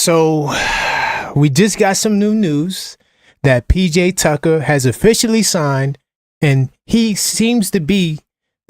So we just got some new news that PJ Tucker has officially signed, and he seems to be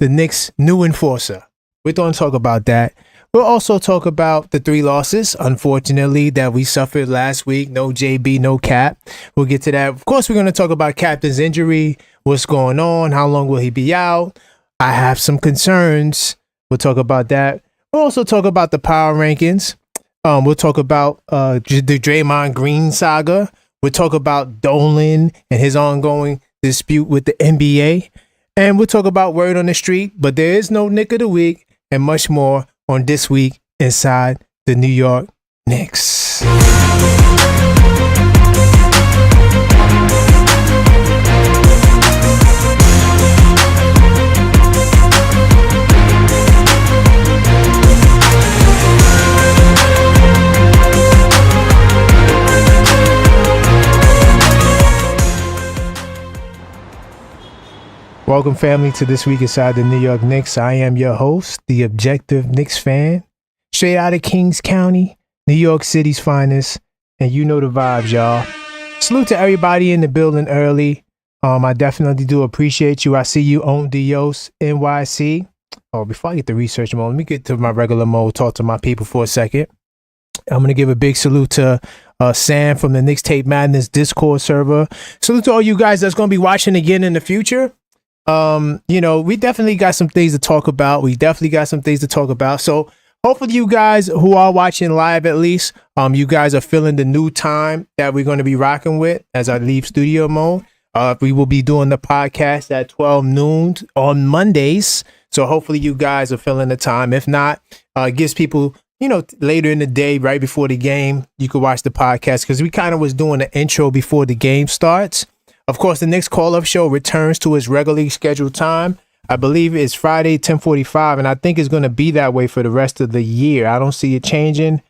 the Knicks' new enforcer. We're going to talk about that. We'll also talk about the 3 losses, unfortunately, that we suffered last week. No JB, no Cap. We'll get to that. Of course, we're going to talk about Captain's injury, what's going on, how long will he be out. I have some concerns. We'll talk about that. We'll also talk about the power rankings. We'll talk about the Draymond Green saga. We'll talk about Dolan and his ongoing dispute with the NBA. And we'll talk about word on the street. But there is no Knick of the Week and much more on This Week Inside the New York Knicks. Welcome, family, to This Week Inside the New York Knicks. I am your host, the objective Knicks fan, straight out of Kings County, New York City's finest, and you know the vibes, y'all. Salute to everybody in the building early. I definitely do appreciate you. I see you on Dios NYC. Oh, before I get the research mode, let me get to my regular mode, talk to my people for a second. I'm going to give a big salute to Sam from the Knicks Tape Madness Discord server. Salute to all you guys that's going to be watching again in the future. We definitely got some things to talk about. So hopefully you guys who are watching live, at least, you guys are feeling the new time that we're going to be rocking with as I leave studio mode. We will be doing the podcast at 12 noon on Mondays. So hopefully you guys are feeling the time. If not, it gives people, later in the day, right before the game, you could watch the podcast because we kind of was doing the intro before the game starts. Of course, the Knicks call-up show returns to its regularly scheduled time. I believe it's Friday, 10:45, and I think it's going to be that way for the rest of the year. I don't see it changing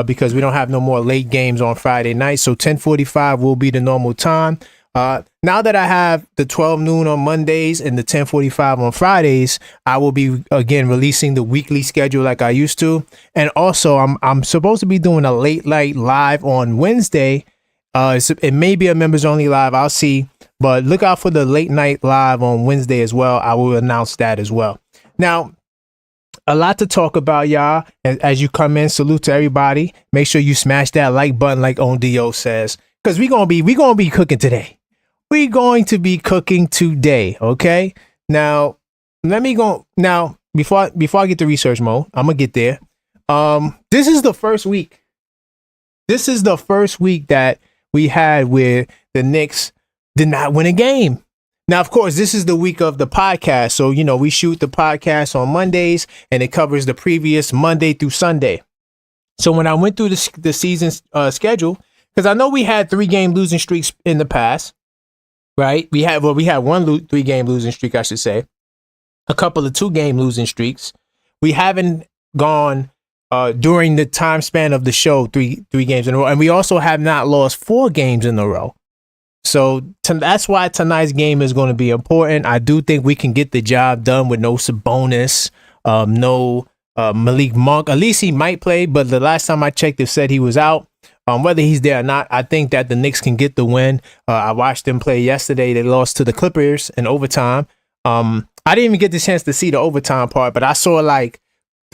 because we don't have no more late games on Friday night, so 10:45 will be the normal time. Now that I have the 12 noon on Mondays and the 10:45 on Fridays, I will be, again, releasing the weekly schedule like I used to. And also, I'm supposed to be doing a late night live on Wednesday. It may be a members only live. I'll see, but look out for the late night live on Wednesday as well. I will announce that as well. Now, a lot to talk about, y'all. As you come in, salute to everybody. Make sure you smash that like button, like Ondio says, because we're gonna be cooking today. We're going to be cooking today. Okay. Now, before I get to research mode, I'm gonna get there. This is the first week. This is the first week that we had where the Knicks did not win a game. Now, of course, this is the week of the podcast. So, we shoot the podcast on Mondays and it covers the previous Monday through Sunday. So when I went through the season schedule, because I know we had 3-game losing streaks in the past, right? We had one 3-game losing streak, I should say. A couple of 2-game losing streaks. We haven't gone during the time span of the show, three games in a row. And we also have not lost 4 games in a row. So that's why tonight's game is going to be important. I do think we can get the job done with no Sabonis, no Malik Monk. At least he might play, but the last time I checked, it said he was out. Whether he's there or not, I think that the Knicks can get the win. I watched them play yesterday. They lost to the Clippers in overtime. I didn't even get the chance to see the overtime part, but I saw like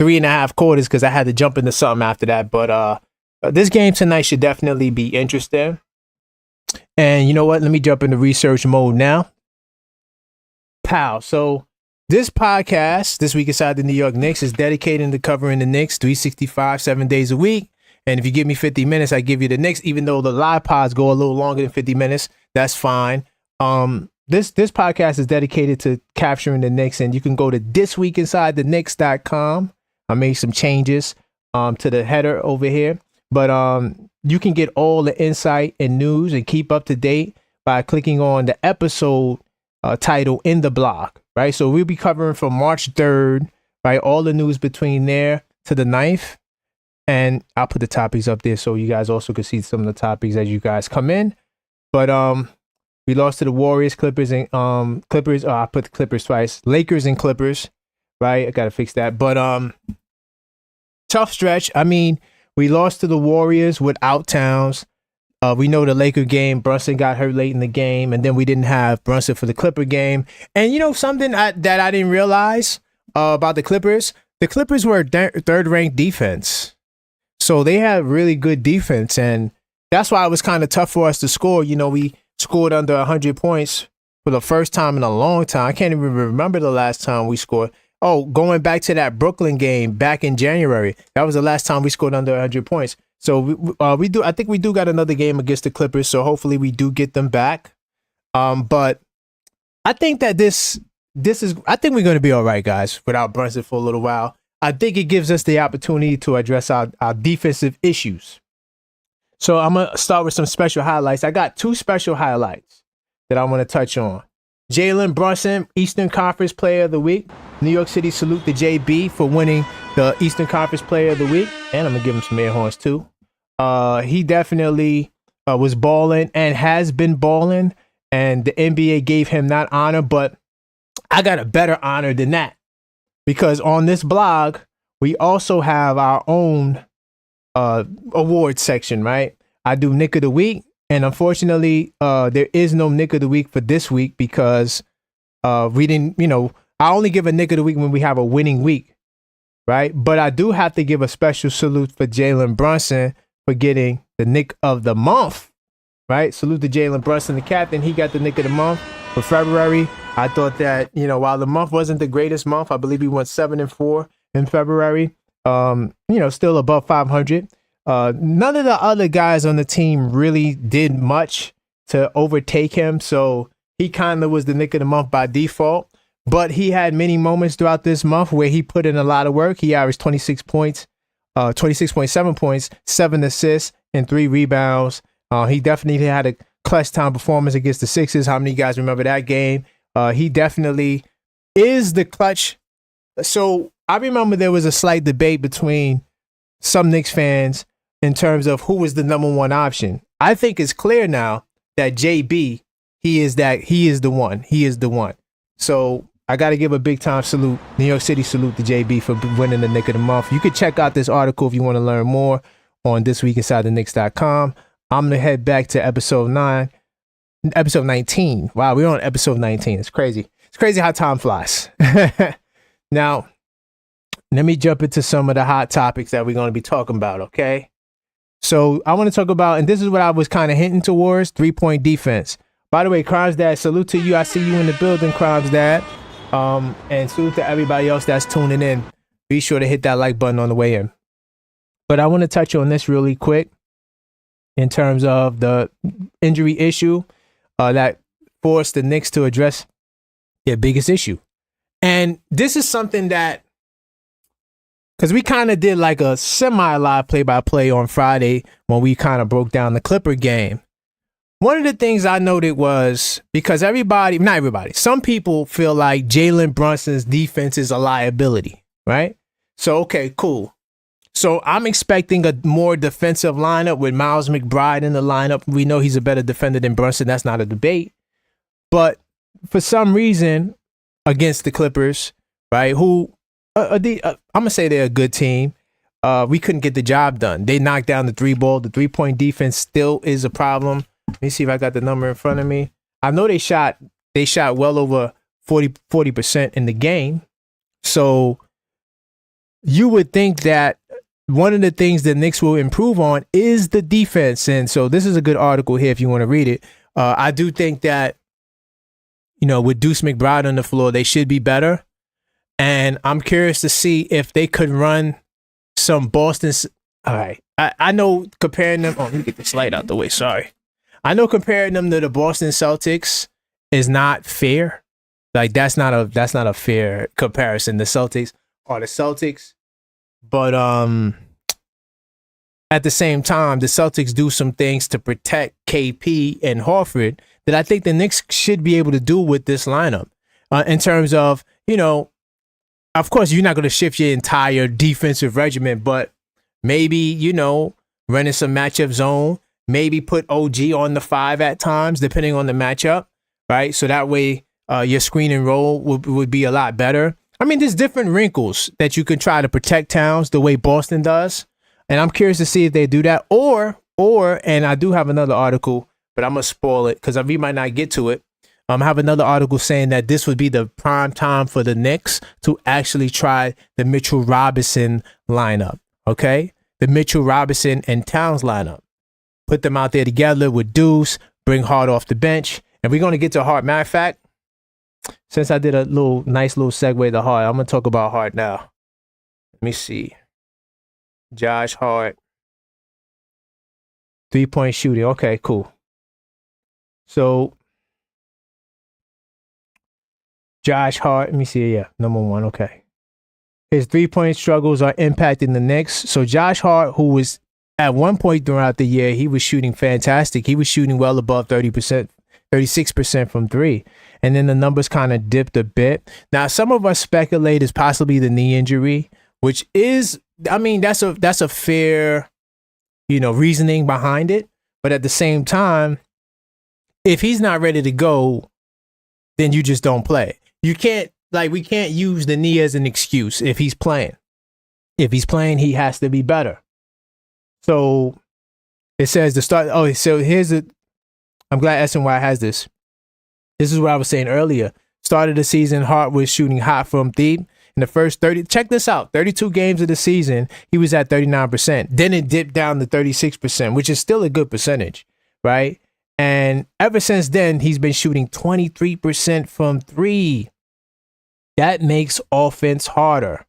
3.5 quarters because I had to jump into something after that. But this game tonight should definitely be interesting. And you know what? Let me jump into research mode now. Pow. So this podcast, This Week Inside the New York Knicks, is dedicated to covering the Knicks 365, 7 days a week. And if you give me 50 minutes, I give you the Knicks, even though the live pods go a little longer than 50 minutes. That's fine. This podcast is dedicated to capturing the Knicks, and you can go to thisweekinsidethenix.com. I made some changes to the header over here, but you can get all the insight and news and keep up to date by clicking on the episode title in the blog, right? So we'll be covering from March 3rd, right? All the news between there to the 9th. And I'll put the topics up there so you guys also can see some of the topics as you guys come in. But we lost to the Warriors, Clippers, and Clippers. I put the Clippers twice. Lakers and Clippers, right? I gotta fix that. But tough stretch. I mean, we lost to the Warriors without Towns. We know the Laker game, Brunson got hurt late in the game, and then we didn't have Brunson for the Clipper game. And you know something that I didn't realize about the Clippers? The Clippers were third-ranked defense. So they had really good defense, and that's why it was kind of tough for us to score. You know, we scored under 100 points for the first time in a long time. I can't even remember the last time we scored. Oh, going back to that Brooklyn game back in January, that was the last time we scored under 100 points. So I think we do got another game against the Clippers, so hopefully we do get them back. But I think that I think we're going to be all right, guys, without Brunson for a little while. I think it gives us the opportunity to address our defensive issues. So I'm going to start with some special highlights. I got 2 special highlights that I want to touch on. Jalen Brunson, Eastern Conference Player of the Week. New York City salute to JB for winning the Eastern Conference Player of the Week. And I'm going to give him some air horns too. He definitely was balling and has been balling. And the NBA gave him that honor, but I got a better honor than that. Because on this blog, we also have our own award section, right? I do Nick of the Week, and unfortunately, there is no Nick of the Week for this week because we didn't, I only give a Nick of the Week when we have a winning week, right? But I do have to give a special salute for Jalen Brunson for getting the Nick of the Month, right? Salute to Jalen Brunson, the captain. He got the Nick of the Month for February. I thought that, while the month wasn't the greatest month, I believe he went 7-4 in February. Still above 500. None of the other guys on the team really did much to overtake him. So he kind of was the Nick of the Month by default. But he had many moments throughout this month where he put in a lot of work. He averaged 26 points, 26.7 points, 7 assists, and 3 rebounds. He definitely had a clutch time performance against the Sixers. How many guys remember that game? He definitely is the clutch. So I remember there was a slight debate between some Knicks fans in terms of who was the number one option. I think it's clear now that JB, he is the one. He is the one. So I got to give a big time salute, New York City salute to JB for winning the Nick of the Month. You can check out this article if you want to learn more on thisweekinsidethenix.com. I'm going to head back to episode 19. Wow, we're on episode 19. It's crazy. It's crazy how time flies. Now, let me jump into some of the hot topics that we're going to be talking about, okay? So I want to talk about, and this is what I was kind of hinting towards, 3-point defense. By the way, Crimes Dad, salute to you. I see you in the building, Crimes Dad. And salute to everybody else that's tuning in. Be sure to hit that like button on the way in. But I want to touch on this really quick in terms of the injury issue that forced the Knicks to address their biggest issue. And this is something that, because we kind of did like a semi-live play-by-play on Friday when we kind of broke down the Clipper game. One of the things I noted was because not everybody, some people feel like Jalen Brunson's defense is a liability, right? So, okay, cool. So I'm expecting a more defensive lineup with Miles McBride in the lineup. We know he's a better defender than Brunson. That's not a debate. But for some reason, against the Clippers, right, who I'm going to say they're a good team, we couldn't get the job done. They knocked down the 3-ball. The 3-point defense still is a problem. Let me see if I got the number in front of me. I know they shot well over 40% in the game. So you would think that one of the things the Knicks will improve on is the defense. And so this is a good article here if you want to read it. I do think that, with Deuce McBride on the floor, they should be better. And I'm curious to see if they could run some Boston's. All right. I know comparing them. Oh, let me get this light out the way. Sorry. I know comparing them to the Boston Celtics is not fair. Like that's not a fair comparison. The Celtics are the Celtics. But at the same time, the Celtics do some things to protect KP and Horford that I think the Knicks should be able to do with this lineup. In terms of, of course, you're not going to shift your entire defensive regimen, but maybe, running some matchup zone, maybe put OG on the 5 at times, depending on the matchup, right? So that way your screen and roll would be a lot better. I mean, there's different wrinkles that you can try to protect Towns the way Boston does. And I'm curious to see if they do that. Or, and I do have another article, but I'm going to spoil it because we might not get to it. I have another article saying that this would be the prime time for the Knicks to actually try the Mitchell Robinson lineup. Okay? The Mitchell Robinson and Towns lineup. Put them out there together with Deuce, bring Hart off the bench. And we're going to get to Hart. Matter of fact, since I did a nice little segue to Hart, I'm going to talk about Hart now. Let me see. Josh Hart. 3-point shooting. Okay, cool. So, Josh Hart, let me see. Yeah, number 1. Okay. His 3-point struggles are impacting the Knicks. So, Josh Hart, who was at one point throughout the year, he was shooting fantastic. He was shooting well above 30%, 36% from 3. And then the numbers kind of dipped a bit. Now, some of us speculate it's possibly the knee injury, which is, I mean, that's a fair, reasoning behind it. But at the same time, if he's not ready to go, then you just don't play. You can't, we can't use the knee as an excuse if he's playing. If he's playing, he has to be better. So it says the start. Oh, so I'm glad SNY has this. This is what I was saying earlier. Start of the season, Hart was shooting hot from deep. In the first 30, check this out, 32 games of the season, he was at 39%. Then it dipped down to 36%, which is still a good percentage, right? And ever since then, he's been shooting 23% from 3. That makes offense harder.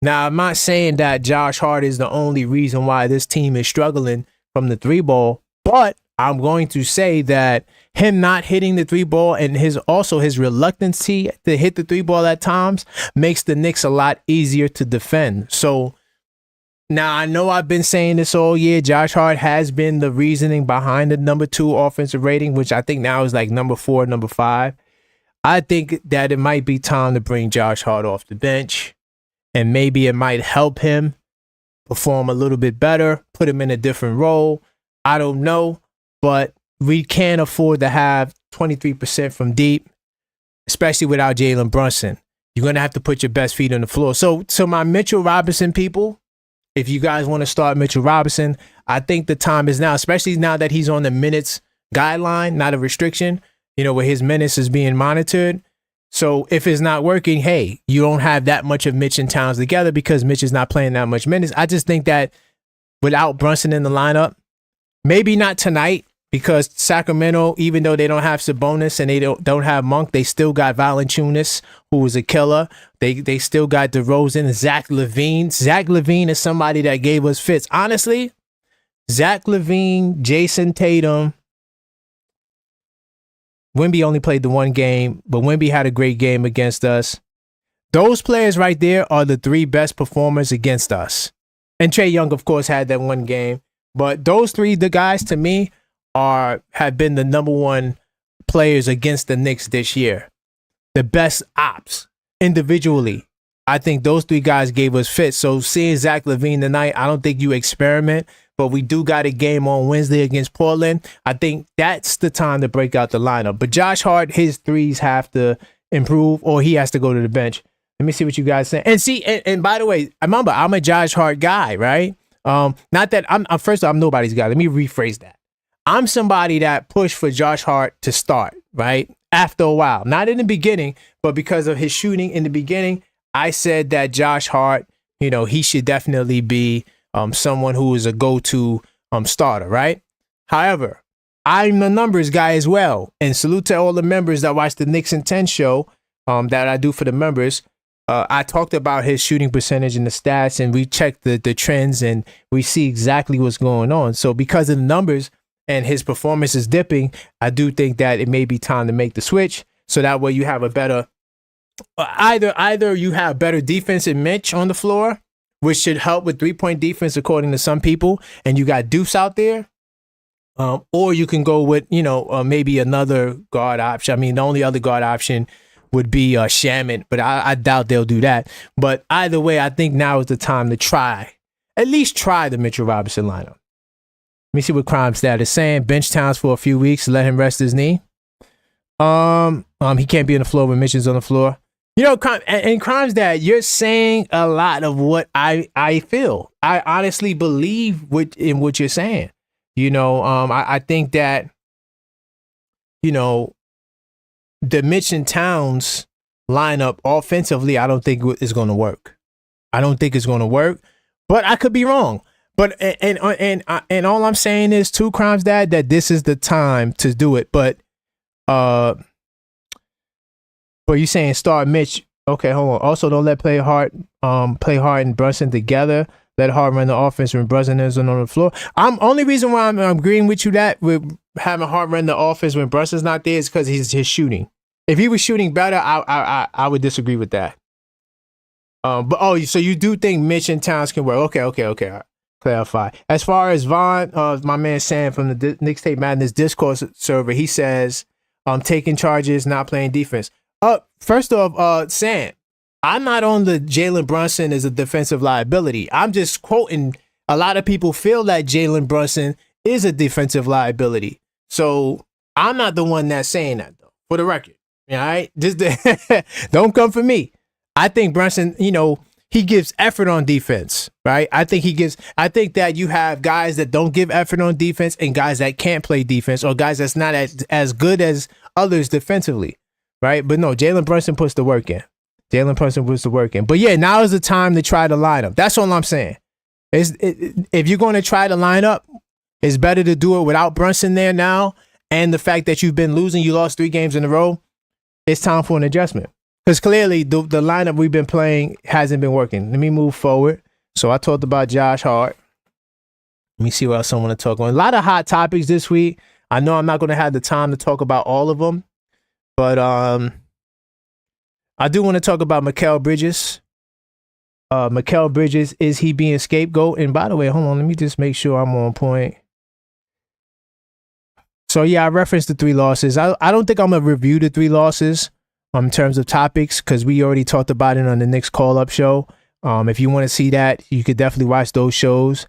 Now, I'm not saying that Josh Hart is the only reason why this team is struggling from the 3-ball, but I'm going to say that him not hitting the 3-ball and his reluctancy to hit the 3-ball at times makes the Knicks a lot easier to defend. So now I know I've been saying this all year. Josh Hart has been the reasoning behind the number 2 offensive rating, which I think now is like number 4, number 5. I think that it might be time to bring Josh Hart off the bench, and maybe it might help him perform a little bit better, put him in a different role. I don't know. But we can't afford to have 23% from deep, especially without Jalen Brunson. You're going to have to put your best feet on the floor. So my Mitchell Robinson people, if you guys want to start Mitchell Robinson, I think the time is now, especially now that he's on the minutes guideline, not a restriction, where his minutes is being monitored. So if it's not working, hey, you don't have that much of Mitch and Towns together because Mitch is not playing that much minutes. I just think that without Brunson in the lineup, maybe not tonight, because Sacramento, even though they don't have Sabonis and they don't have Monk, they still got Valanciunas, who was a killer. They still got DeRozan, Zach LaVine. Zach LaVine is somebody that gave us fits. Honestly, Zach LaVine, Jason Tatum. Wemby only played the one game, but Wemby had a great game against us. Those players right there are the 3 best performers against us. And Trae Young, of course, had that one game. But those 3, the guys to me, have been the number 1 players against the Knicks this year. The best ops individually. I think those 3 guys gave us fits. So seeing Zach LaVine tonight, I don't think you experiment, but we do got a game on Wednesday against Portland. I think that's the time to break out the lineup. But Josh Hart, his 3s have to improve or he has to go to the bench. Let me see what you guys say. And see, and by the way, remember, I'm a Josh Hart guy, right? Not that I'm nobody's guy. Let me rephrase that. I'm somebody that pushed for Josh Hart to start, right? after a while. Not in the beginning, but because of his shooting in the beginning, I said that Josh Hart, he should definitely be someone who is a go-to starter, right? However, I'm the numbers guy as well. And salute to all the members that watch the Knicks in 10 show that I do for the members. I talked about his shooting percentage and the stats, and we checked the trends, and we see exactly what's going on. So because of the numbers and his performance is dipping, I do think that it may be time to make the switch. So that way you have a better, either you have better defense in Mitch on the floor, which should help with 3-point defense according to some people, and you got Deuce out there. Or you can go with, maybe another guard option. I mean, the only other guard option would be Shaman, but I doubt they'll do that. But either way, I think now is the time to at least try the Mitchell Robinson lineup. Let me see what Crime Stat is saying. Bench Towns for a few weeks, let him rest his knee. He can't be on the floor when Mitchell's on the floor. Crime Stat, you're saying a lot of what I feel. I honestly believe in what you're saying. I think that, the Mitch and Towns lineup offensively, I don't think is going to work. I don't think it's going to work, but I could be wrong. But and all I'm saying is two Crimes that this is the time to do it. But you saying start Mitch? Okay, hold on. Also, don't play Hart and Brunson together. Let Hart run the offense when Brunson isn't on the floor. Only reason why I'm agreeing with you that with having Hart run the offense when Brunson's not there is because his shooting. If he was shooting better, I would disagree with that. So you do think Mitch and Towns can work? Okay. Right. Clarify. As far as Vaughn, my man Sam from the Knicks Tape Madness Discourse server, he says, taking charges, not playing defense. First off, Sam, I'm not on the Jalen Brunson as a defensive liability. I'm just quoting. A lot of people feel that Jalen Brunson is a defensive liability. So I'm not the one that's saying that, though, for the record. All right? Just don't come for me. I think Brunson, he gives effort on defense, right? I think that you have guys that don't give effort on defense and guys that can't play defense, or guys that's not as good as others defensively, right? But no, Jalen Brunson puts the work in. But yeah, now is the time to try the lineup. That's all I'm saying. If you're going to try the lineup, it's better to do it without Brunson there now. And the fact that you've been losing, you lost 3 games in a row, it's time for an adjustment. Because clearly the lineup we've been playing hasn't been working. Let me move forward. So I talked about Josh Hart. Let me see what else I want to talk about. A lot of hot topics this week. I know I'm not going to have the time to talk about all of them. But I do want to talk about Mikal Bridges. Mikal Bridges, is he being scapegoat? And by the way, hold on, let me just make sure I'm on point. So yeah, I referenced the 3 losses. I don't think I'm going to review the 3 losses in terms of topics, because we already talked about it on the Knicks call-up show. If you want to see that, you could definitely watch those shows.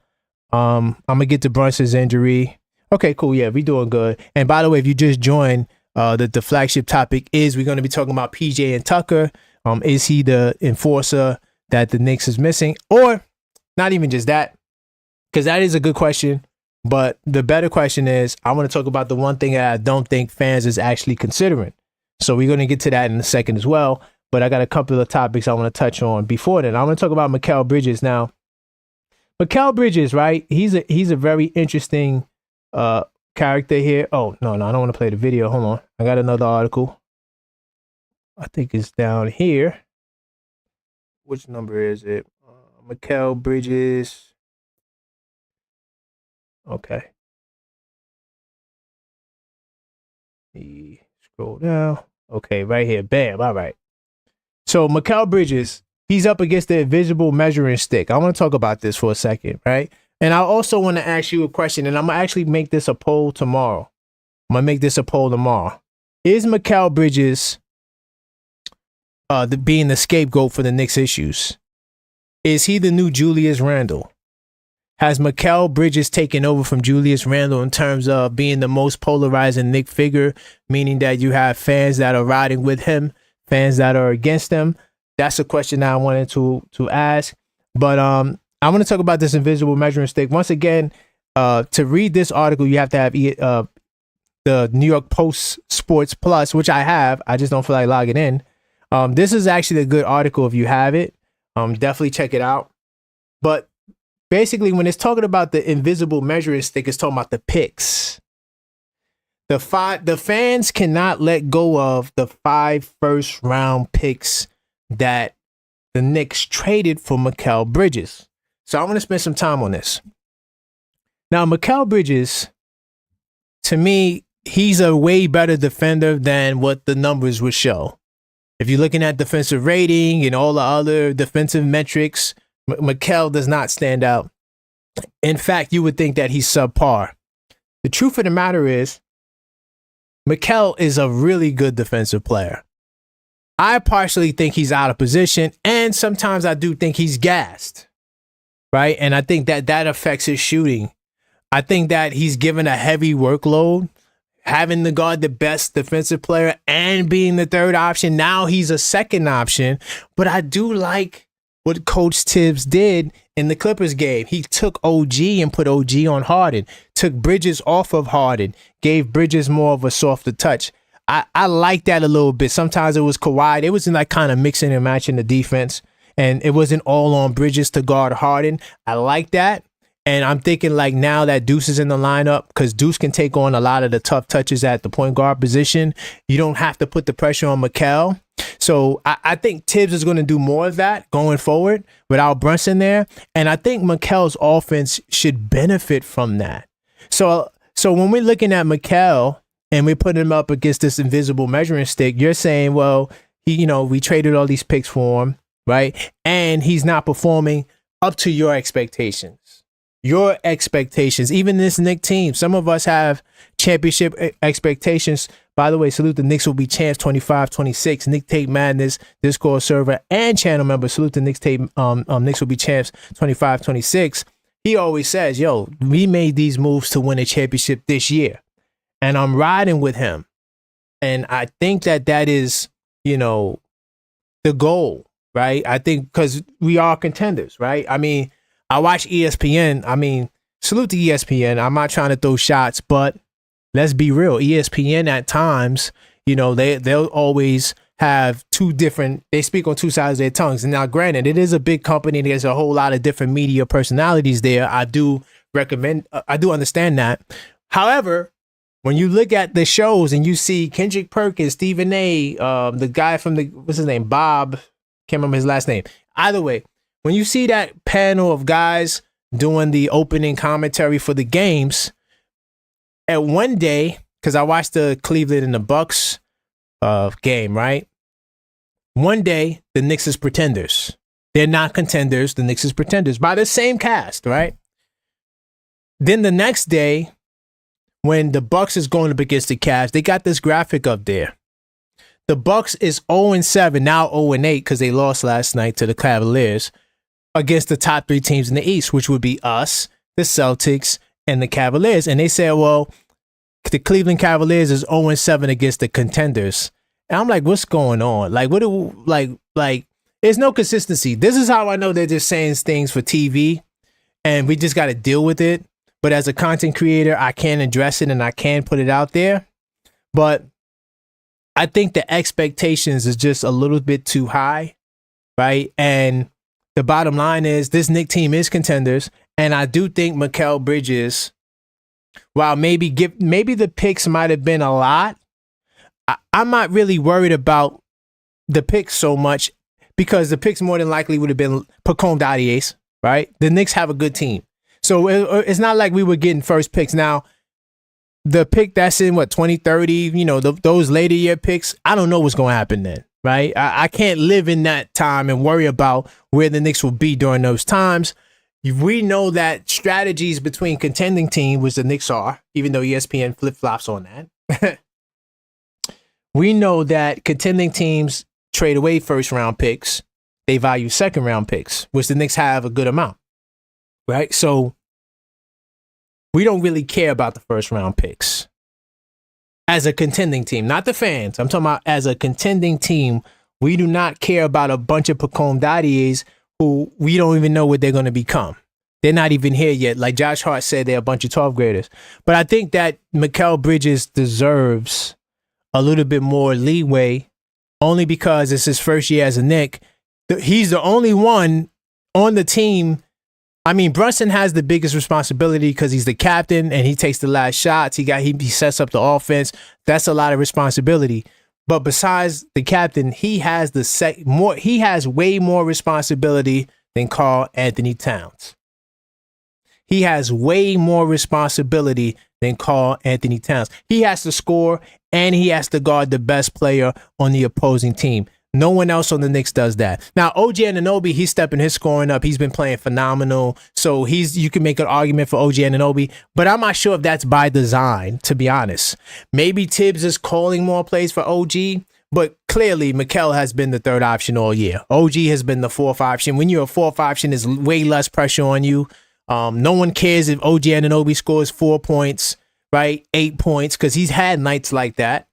I'm going to get to Brunson's injury. Okay, cool. Yeah, we doing good. And by the way, if you just joined, the flagship topic is we're going to be talking about PJ and Tucker. Is he the enforcer that the Knicks is missing? Or not even just that, because that is a good question. But the better question is, I want to talk about the one thing that I don't think fans is actually considering. So we're going to get to that in a second as well. But I got a couple of topics I want to touch on before then. I want to talk about Mikal Bridges now. Mikal Bridges, right? He's a very interesting character here. Oh, no, I don't want to play the video. Hold on. I got another article. I think it's down here. Which number is it? Mikal Bridges. Okay. Let me scroll down. Okay, right here. Bam. All right. So Mikal Bridges, he's up against the invisible measuring stick. I want to talk about this for a second, right? And I also want to ask you a question, and I'm going to actually make this a poll tomorrow. Is Mikal Bridges being the scapegoat for the Knicks issues? Is he the new Julius Randle? Has Mikal Bridges taken over from Julius Randle in terms of being the most polarizing Knick figure, meaning that you have fans that are riding with him, fans that are against him? That's a question that I wanted to ask. But I want to talk about this invisible measuring stick. Once again, to read this article, you have to have the New York Post Sports Plus, which I have. I just don't feel like logging in. This is actually a good article if you have it. Definitely check it out. But basically, when it's talking about the invisible measuring stick, it's talking about the picks. The fans cannot let go of the 5 first-round picks that the Knicks traded for Mikal Bridges. So I want to spend some time on this. Now, Mikal Bridges, to me, he's a way better defender than what the numbers would show. If you're looking at defensive rating and all the other defensive metrics, Mikal does not stand out. In fact, you would think that he's subpar. The truth of the matter is, Mikal is a really good defensive player. I partially think he's out of position, and sometimes I do think he's gassed, right? And I think that affects his shooting. I think that he's given a heavy workload, having to guard the best defensive player and being the third option. Now he's a second option, but I do like what Coach Tibbs did in the Clippers game. He took OG and put OG on Harden, took Bridges off of Harden, gave Bridges more of a softer touch. I like that a little bit. Sometimes it was Kawhi. It wasn't like kind of mixing and matching the defense, and it wasn't all on Bridges to guard Harden. I like that. And I'm thinking like now that Deuce is in the lineup, because Deuce can take on a lot of the tough touches at the point guard position. You don't have to put the pressure on Mikal. So I think Tibbs is going to do more of that going forward without Brunson there. And I think Mikal's offense should benefit from that. So when we're looking at Mikal and we're putting him up against this invisible measuring stick, you're saying, well, we traded all these picks for him, right? And he's not performing up to your expectations. Your expectations, even this Knicks team. Some of us have championship expectations. By the way, salute the Knicks will be champs 25-26. Nick Tape Madness, Discord server, and channel member. Salute the Knicks Tape. Knicks will be champs 25-26. He always says, yo, we made these moves to win a championship this year. And I'm riding with him. And I think that is, the goal, right? I think because we are contenders, right? I mean, I watch ESPN. I mean, salute to ESPN. I'm not trying to throw shots, but let's be real. ESPN at times, they'll always have they speak on two sides of their tongues. And now, granted, it is a big company. There's a whole lot of different media personalities there. I do understand that. However, when you look at the shows and you see Kendrick Perkins, Stephen A., the guy from what's his name? Bob, can't remember his last name. Either way, when you see that panel of guys doing the opening commentary for the games, at one day, because I watched the Cleveland and the Bucks game, right? One day, the Knicks is pretenders. They're not contenders. The Knicks is pretenders by the same cast, right? Then the next day, when the Bucks is going up against the Cavs, they got this graphic up there. The Bucks is 0-7, now 0-8 because they lost last night to the Cavaliers against the top 3 teams in the East, which would be us, the Celtics, and the Cavaliers. And they said, well, the Cleveland Cavaliers is 0-7 against the contenders. And I'm like, what's going on? Like, there's no consistency. This is how I know they're just saying things for TV and we just got to deal with it. But as a content creator, I can address it and I can put it out there. But I think the expectations is just a little bit too high, right? And the bottom line is this Knicks team is contenders. And I do think Mikal Bridges, while maybe the picks might have been a lot, I'm not really worried about the picks so much because the picks more than likely would have been Pacome Dadies, right? The Knicks have a good team. So it's not like we were getting first picks. Now, the pick that's in, 2030, those later year picks, I don't know what's going to happen then, right? I can't live in that time and worry about where the Knicks will be during those times. We know that strategies between contending team, which the Knicks are, even though ESPN flip-flops on that, we know that contending teams trade away first-round picks. They value second-round picks, which the Knicks have a good amount, right? So we don't really care about the first-round picks as a contending team, not the fans. I'm talking about as a contending team. We do not care about a bunch of Pacome Dadies who we don't even know what they're going to become. They're not even here yet. Like Josh Hart said, they're a bunch of 12th graders. But I think that Mikal Bridges deserves a little bit more leeway only because it's his first year as a Knick. He's the only one on the team. I mean, Brunson has the biggest responsibility because he's the captain and he takes the last shots. He sets up the offense. That's a lot of responsibility. But besides the captain, he has he has way more responsibility than Karl Anthony Towns. He has way more responsibility than Karl Anthony Towns. He has to score and he has to guard the best player on the opposing team. No one else on the Knicks does that. Now, OG Anunoby, he's stepping his scoring up. He's been playing phenomenal. So you can make an argument for OG Anunoby, but I'm not sure if that's by design, to be honest. Maybe Tibbs is calling more plays for OG, but clearly Mikal has been the third option all year. OG has been the fourth option. When you're a fourth option, there's way less pressure on you. No one cares if OG Anunoby scores 4 points, right? 8 points, because he's had nights like that.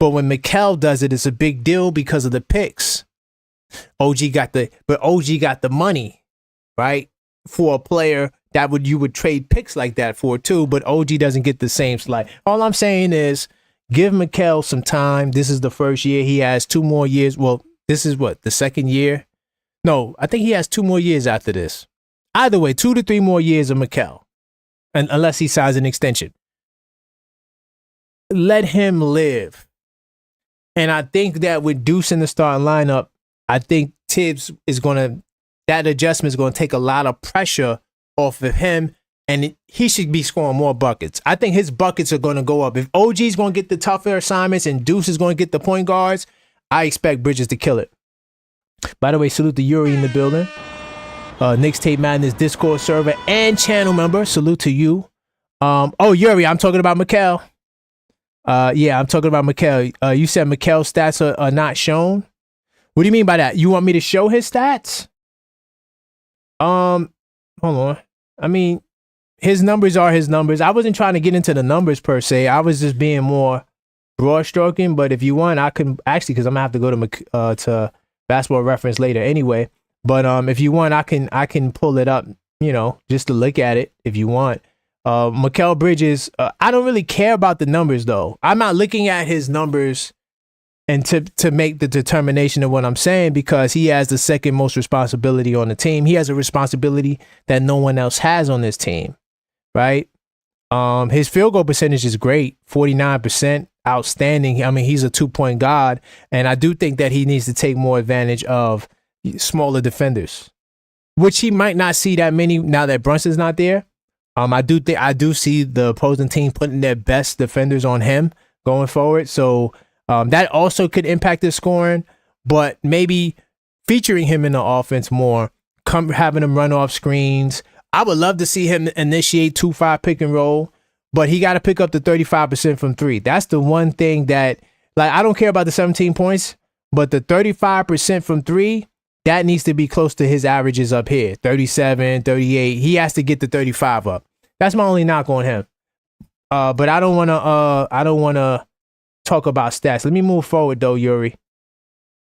But when Mikal does it, it's a big deal because of the picks. OG got the money, right? For a player that you would trade picks like that for too, but OG doesn't get the same slight. All I'm saying is give Mikal some time. This is the first year. He has 2 more years. Well, this is the second year? No, I think he has 2 more years after this. Either way, 2 to 3 more years of Mikal, and unless he signs an extension. Let him live. And I think that with Deuce in the starting lineup, I think Tibbs that adjustment is going to take a lot of pressure off of him, and he should be scoring more buckets. I think his buckets are going to go up. If OG is going to get the tougher assignments and Deuce is going to get the point guards, I expect Bridges to kill it. By the way, salute to Yuri in the building. Knicks Tape Madness Discord server and channel member. Salute to you. Yuri, I'm talking about Mikal. Yeah, I'm talking about Mikal. You said Mikal's stats are not shown. What do you mean by that? You want me to show his stats? Hold on. I mean, his numbers are his numbers. I wasn't trying to get into the numbers per se. I was just being more broad stroking. But if you want, I can actually, because I'm gonna have to go to Basketball Reference later anyway. But if you want, I can pull it up, just to look at it if you want. Mikal Bridges, I don't really care about the numbers though. I'm not looking at his numbers and to make the determination of what I'm saying, because he has the second most responsibility on the team. He has a responsibility that no one else has on this team, right? His field goal percentage is great, 49%, outstanding. I mean, he's a 2-point god, and I do think that he needs to take more advantage of smaller defenders, which he might not see that many now that Brunson's not there. I do see the opposing team putting their best defenders on him going forward. So that also could impact his scoring, but maybe featuring him in the offense more, having him run off screens. I would love to see him initiate 2-5 pick and roll, but he got to pick up the 35% from 3. That's the one thing that, I don't care about the 17 points, but the 35% from 3, that needs to be close to his averages up here, 37, 38. He has to get the 35 up. That's my only knock on him. But I don't want to talk about stats. Let me move forward though, Yuri.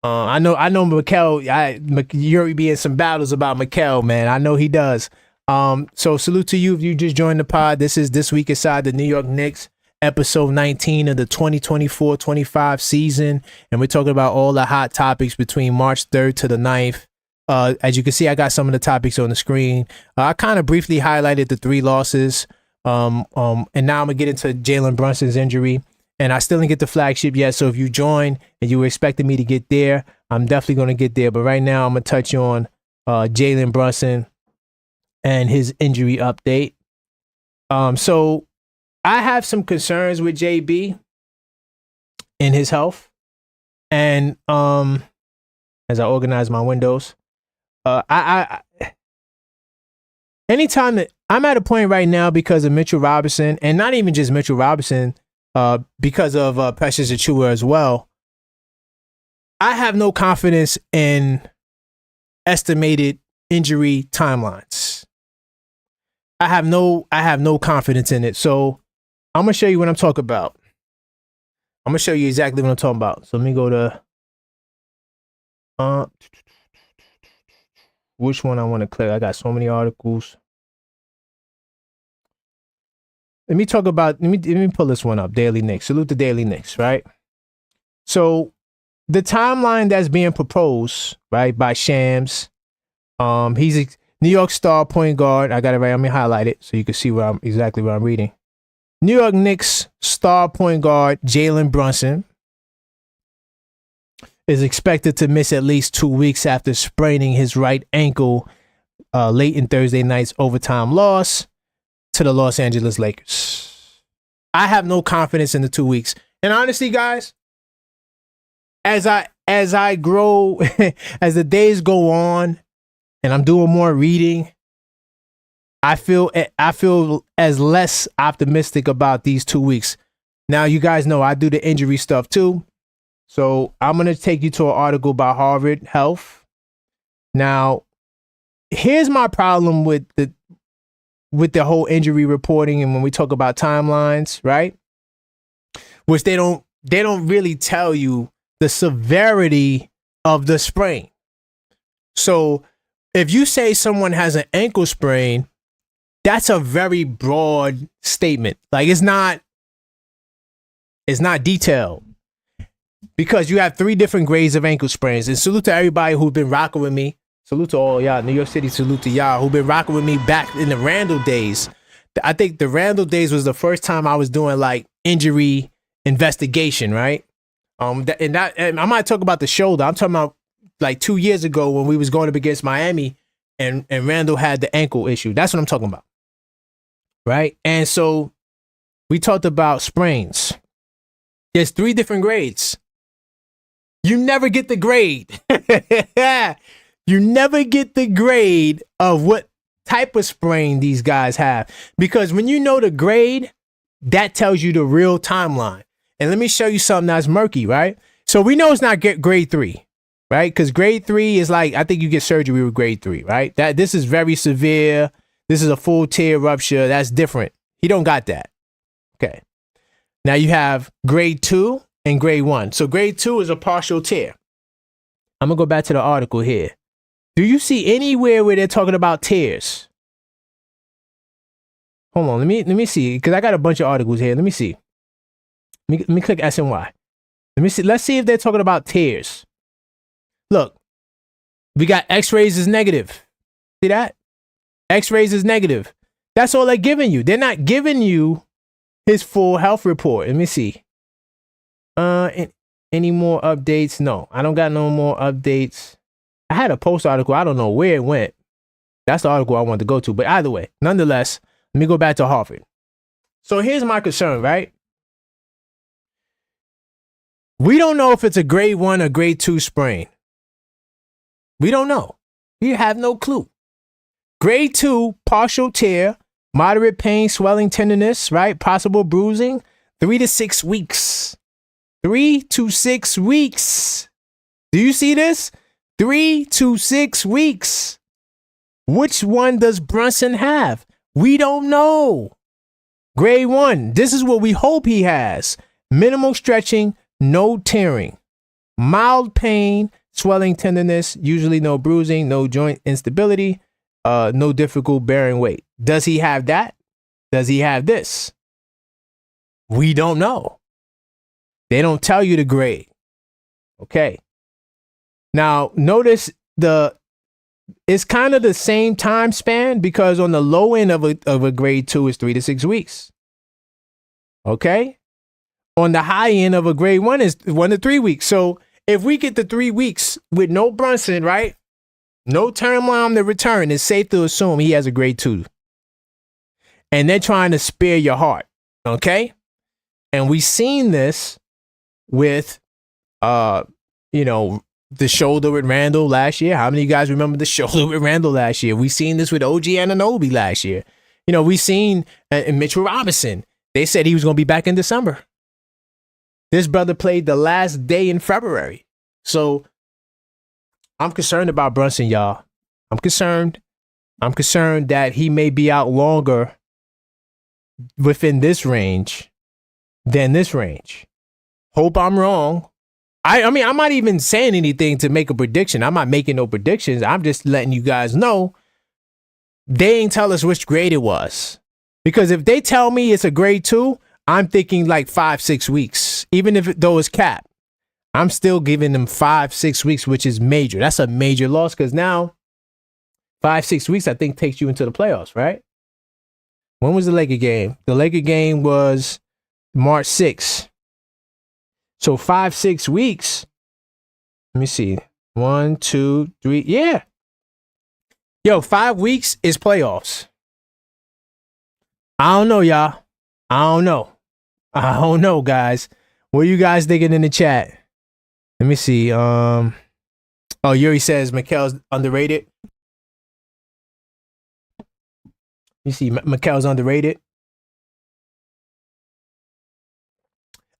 I know Mikal, Yuri be in some battles about Mikal, man. I know he does. So salute to you if you just joined the pod. This is This Week Inside the New York Knicks, episode 19 of the 2024-25 season. And we're talking about all the hot topics between March 3rd to the 9th. As you can see, I got some of the topics on the screen. I kind of briefly highlighted the 3 losses. And now I'm going to get into Jalen Brunson's injury. And I still didn't get the flagship yet. So if you join and you were expecting me to get there, I'm definitely going to get there. But right now, I'm going to touch on Jalen Brunson and his injury update. So I have some concerns with JB and his health. And as I organize my windows, anytime that I'm at a point right now because of Mitchell Robinson, and not even just Mitchell Robinson, because of Precious Achiuwa as well, I have no confidence in estimated injury timelines. I have no confidence in it. So I'm gonna show you what I'm talking about. I'm gonna show you exactly what I'm talking about. So let me go to which one I want to click. I got so many articles. let me talk about, let me pull this one up. Daily Knicks. Salute the Daily Knicks, right? So the timeline that's being proposed, right, by Shams, he's a New York star point guard. I got it right. Let me highlight it so you can see exactly what I'm reading. New York Knicks star point guard Jalen Brunson is expected to miss at least 2 weeks after spraining his right ankle late in Thursday night's overtime loss to the Los Angeles Lakers. I have no confidence in the 2 weeks. And honestly, guys, as I grow, as the days go on and I'm doing more reading, I feel as less optimistic about these 2 weeks. Now, you guys know I do the injury stuff too. So I'm going to take you to an article by Harvard Health. Now, here's my problem with the whole injury reporting and when we talk about timelines, right? Which they don't really tell you the severity of the sprain. So if you say someone has an ankle sprain, that's a very broad statement. Like it's not detailed. Because you have 3 different grades of ankle sprains. And salute to everybody who's been rocking with me. Salute to all y'all. New York City, salute to y'all who've been rocking with me back in the Randall days. I think the Randall days was the first time I was doing like injury investigation, right? And I might talk about the shoulder. I'm talking about like 2 years ago when we was going up against Miami and Randall had the ankle issue. That's what I'm talking about. Right? And so we talked about sprains. There's 3 different grades. You never get the grade. You never get the grade of what type of sprain these guys have. Because when you know the grade, that tells you the real timeline. And let me show you something that's murky, right? So we know it's not grade 3, right? Because grade 3 is like, I think you get surgery with grade 3, right? This is very severe. This is a full tear rupture. That's different. He don't got that. Okay. Now you have grade 2 and grade 1. So grade 2 is a partial tear. I'm going to go back to the article here. Do you see anywhere where they're talking about tears? Hold on. Let me see. Because I got a bunch of articles here. Let me see. Let me click S and Y. Let me see. Let's see if they're talking about tears. Look. We got x-rays is negative. See that? X-rays is negative. That's all they're giving you. They're not giving you his full health report. Let me see. Any more updates? No, I don't got no more updates. I had a post article. I don't know where it went. That's the article I wanted to go to. But either way, nonetheless, let me go back to Harvard. So here's my concern, right? We don't know if it's a grade 1 or grade 2 sprain. We don't know. We have no clue. Grade 2, partial tear, moderate pain, swelling, tenderness, right? Possible bruising, 3 to 6 weeks. 3 to 6 weeks. Do you see this? 3 to 6 weeks. Which one does Brunson have? We don't know. Grade 1, this is what we hope he has. Minimal stretching, no tearing. Mild pain, swelling, tenderness, usually no bruising, no joint instability, no difficult bearing weight. Does he have that? Does he have this? We don't know. They don't tell you the grade. Okay. Now, notice it's kind of the same time span because on the low end of a grade 2 is 3 to 6 weeks. Okay. On the high end of a grade 1 is 1 to 3 weeks. So if we get the 3 weeks with no Brunson, right? No timeline to return, it's safe to assume he has a grade 2. And they're trying to spare your heart. Okay. And we've seen this with, the shoulder with Randall last year. How many of you guys remember the shoulder with Randall last year? We've seen this with OG Anunoby last year. We've seen Mitchell Robinson. They said he was going to be back in December. This brother played the last day in February. So I'm concerned about Brunson, y'all. I'm concerned. I'm concerned that he may be out longer within this range than this range. Hope I'm wrong. I mean, I'm not even saying anything to make a prediction. I'm not making no predictions. I'm just letting you guys know they ain't tell us which grade it was. Because if they tell me it's a grade 2, I'm thinking like 5-6 weeks. Even if though it's capped, I'm still giving them 5-6 weeks, which is major. That's a major loss because now 5-6 weeks I think takes you into the playoffs, right? When was the Laker game? The Laker game was March 6th. So 5-6 weeks. Let me see. 1, 2, 3. Yeah. Yo, 5 weeks is playoffs. I don't know, y'all. I don't know, guys. What are you guys thinking in the chat? Let me see. Oh, Yuri says Mikal's underrated. You see, Mikal's underrated.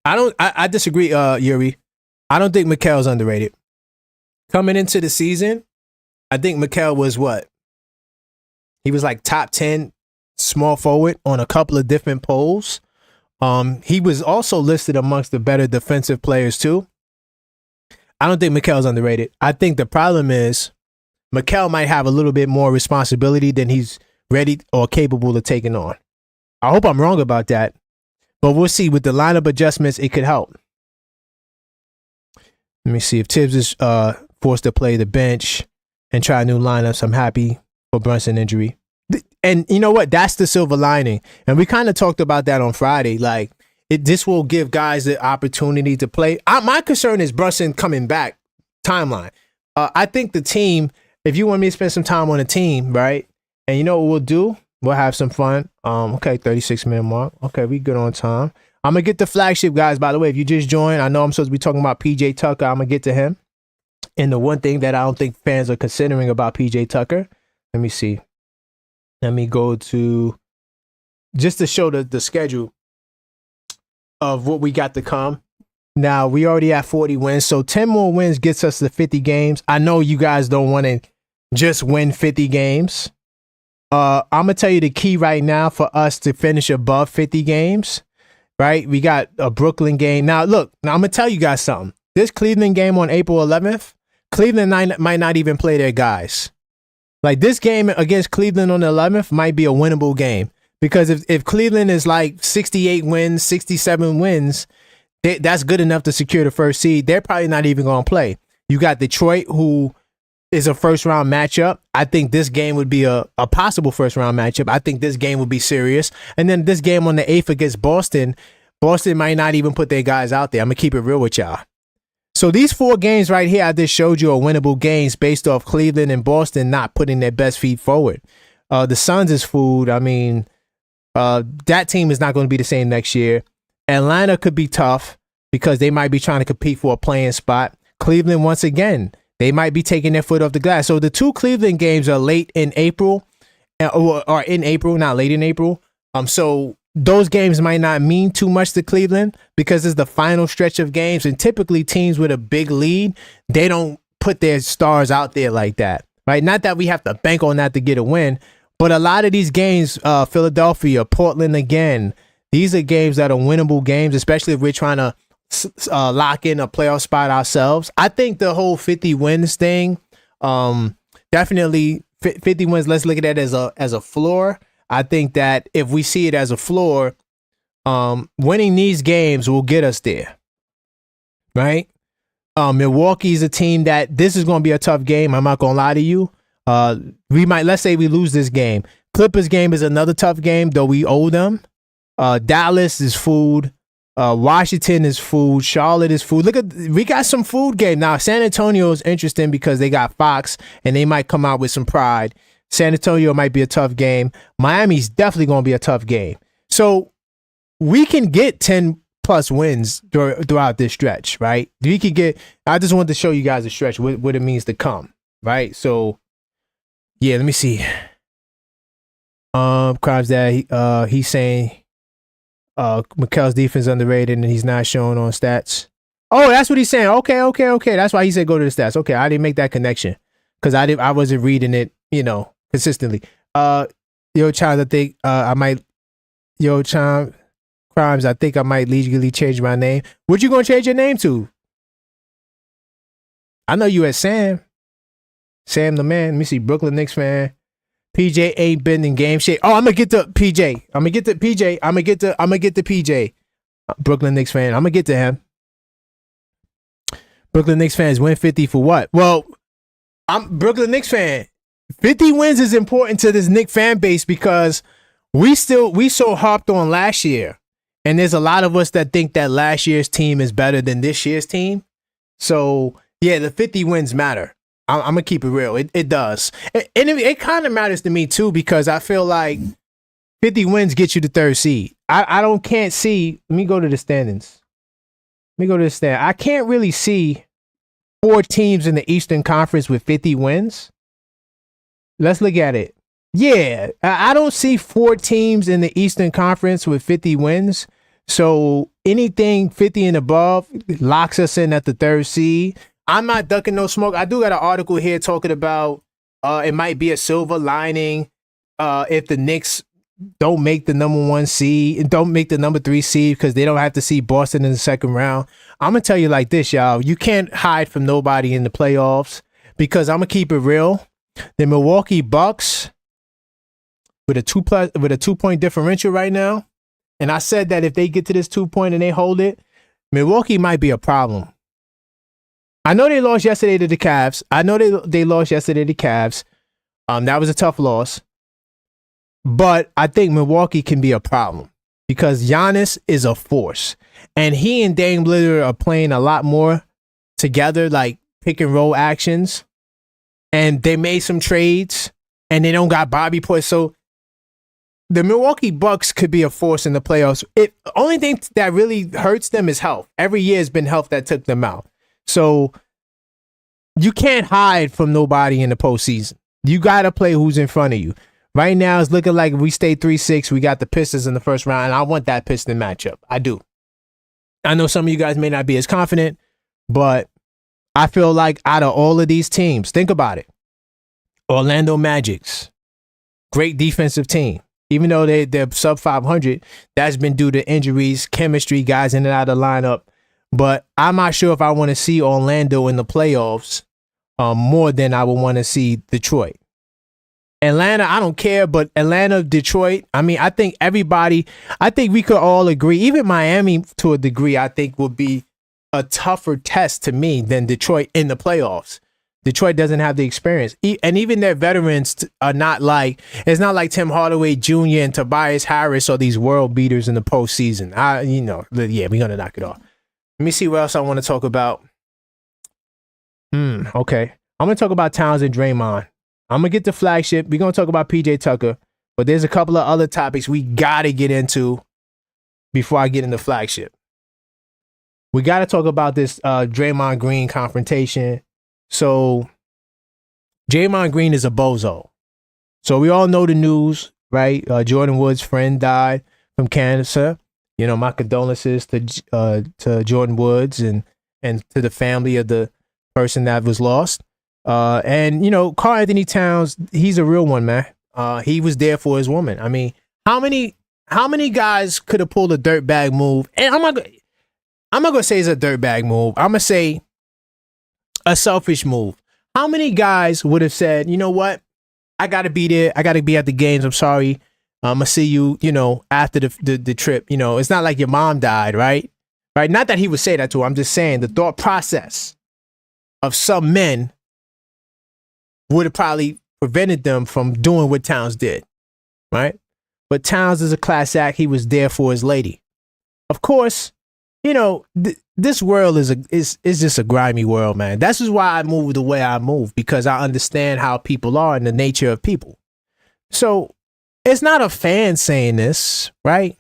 I disagree, Yuri. I don't think Mikal's underrated. Coming into the season, I think Mikal was what? He was like top 10 small forward on a couple of different polls. He was also listed amongst the better defensive players too. I don't think Mikal's underrated. I think the problem is Mikal might have a little bit more responsibility than he's ready or capable of taking on. I hope I'm wrong about that, but we'll see. With the lineup adjustments, it could help. Let me see if Tibbs is forced to play the bench and try new lineups. I'm happy for Brunson injury. And you know what? That's the silver lining. And we kind of talked about that on Friday. Like, this will give guys the opportunity to play. My concern is Brunson coming back timeline. I think the team, if you want me to spend some time on a team, right? And you know what we'll do? We'll have some fun. Okay, 36-minute mark. Okay, we good on time. I'm going to get the flagship, guys. By the way, if you just joined, I know I'm supposed to be talking about PJ Tucker. I'm going to get to him. And the one thing that I don't think fans are considering about PJ Tucker, let me see. Let me go to, just to show the schedule of what we got to come. Now, we already have 40 wins, so 10 more wins gets us to 50 games. I know you guys don't want to just win 50 games. I'm going to tell you the key right now for us to finish above 50 games, right? We got a Brooklyn game. Now, look, I'm going to tell you guys something. This Cleveland game on April 11th, Cleveland might not even play their guys. Like, this game against Cleveland on the 11th might be a winnable game. Because if Cleveland is like 68 wins, 67 wins, that's good enough to secure the first seed. They're probably not even going to play. You got Detroit, who is a first-round matchup. I think this game would be a possible first-round matchup. I think this game would be serious. And then this game on the 8th against Boston, Boston might not even put their guys out there. I'm going to keep it real with y'all. So these 4 games right here I just showed you are winnable games based off Cleveland and Boston not putting their best feet forward. The Suns is food. I mean, that team is not going to be the same next year. Atlanta could be tough because they might be trying to compete for a playing spot. Cleveland, once again, they might be taking their foot off the gas. So the 2 Cleveland games are late in April, or in April, not late in April. So those games might not mean too much to Cleveland because it's the final stretch of games. And typically teams with a big lead, they don't put their stars out there like that, right? Not that we have to bank on that to get a win, but a lot of these games, Philadelphia, Portland again, these are games that are winnable games, especially if we're trying to lock in a playoff spot ourselves. I think the whole 50 wins thing, definitely 50 wins. Let's look at that as a floor. I think that if we see it as a floor, winning these games will get us there, right? Milwaukee's a team that this is going to be a tough game. I'm not going to lie to you. Let's say we lose this game. Clippers game is another tough game, though we owe them. Dallas is food. Washington is food. Charlotte is food. We got some food game. Now, San Antonio is interesting because they got Fox and they might come out with some pride. San Antonio might be a tough game. Miami's definitely going to be a tough game. So we can get 10 plus wins throughout this stretch, right? I just wanted to show you guys the stretch, what it means to come, right? So, yeah, let me see. Crimes that he's saying Mikal's defense underrated and he's not showing on stats. Oh, that's what he's saying. Okay. That's why he said go to the stats. Okay, I didn't make that connection because I wasn't reading it, consistently. Crimes, I think I might legally change my name. What you gonna change your name to? I know you as Sam the man. Let me see, Brooklyn Knicks fan. PJ ain't been in game shape. Oh, I'm gonna get to PJ. I'm gonna get to PJ. I'm gonna get to PJ. Brooklyn Knicks fan. I'm gonna get to him. Brooklyn Knicks fans win 50 for what? Well, I'm Brooklyn Knicks fan. 50 wins is important to this Knicks fan base because we so harped on last year. And there's a lot of us that think that last year's team is better than this year's team. So, yeah, the 50 wins matter. I'm going to keep it real. It does. And it kind of matters to me, too, because I feel like 50 wins get you the third seed. I can't see. Let me go to the standings. I can't really see 4 teams in the Eastern Conference with 50 wins. Let's look at it. Yeah, I don't see 4 teams in the Eastern Conference with 50 wins. So anything 50 and above locks us in at the third seed. I'm not ducking no smoke. I do got an article here talking about it might be a silver lining if the Knicks don't make the number 1 seed, don't make the number 3 seed because they don't have to see Boston in the second round. I'm going to tell you like this, y'all. You can't hide from nobody in the playoffs because I'm going to keep it real. The Milwaukee Bucks with a 2-point differential right now. And I said that if they get to this 2-point and they hold it, Milwaukee might be a problem. I know they lost yesterday to the Cavs. That was a tough loss. But I think Milwaukee can be a problem because Giannis is a force. And he and Dame Lillard are playing a lot more together, like pick and roll actions. And they made some trades and they don't got Bobby Portis. So the Milwaukee Bucks could be a force in the playoffs. Only thing that really hurts them is health. Every year has been health that took them out. So you can't hide from nobody in the postseason. You got to play who's in front of you. Right now, it's looking like if we stay 3-6, we got the Pistons in the first round, and I want that Piston matchup. I do. I know some of you guys may not be as confident, but I feel like out of all of these teams, think about it. Orlando Magic's great defensive team. Even though they're sub 500, that's been due to injuries, chemistry, guys in and out of the lineup. But I'm not sure if I want to see Orlando in the playoffs more than I would want to see Detroit. Atlanta, I don't care, but Atlanta, Detroit, I mean, I think we could all agree, even Miami to a degree, I think would be a tougher test to me than Detroit in the playoffs. Detroit doesn't have the experience. And even their veterans are not like, it's not like Tim Hardaway Jr. and Tobias Harris are these world beaters in the postseason. We're going to knock it off. Let me see what else I want to talk about. Okay. I'm going to talk about Towns and Draymond. I'm going to get the flagship. We're going to talk about PJ Tucker. But there's a couple of other topics we got to get into before I get into flagship. We got to talk about this Draymond Green confrontation. So Draymond Green is a bozo. So we all know the news, right? Jordan Wood's friend died from cancer. You know, my condolences to Jordan Woods and to the family of the person that was lost. And you know, Karl Anthony Towns, he's a real one, man. He was there for his woman. I mean, how many guys could have pulled a dirtbag move? And I'm not gonna say it's a dirtbag move. I'm gonna say a selfish move. How many guys would have said, you know what? I got to be there. I got to be at the games. I'm sorry. I'm going to see you, you know, after the trip. You know, it's not like your mom died, right? Right? Not that he would say that to her. I'm just saying the thought process of some men would have probably prevented them from doing what Towns did, right? But Towns is a class act. He was there for his lady. Of course, you know, this world is just a grimy world, man. That's just why I move the way I move, because I understand how people are and the nature of people. So it's not a fan saying this, right?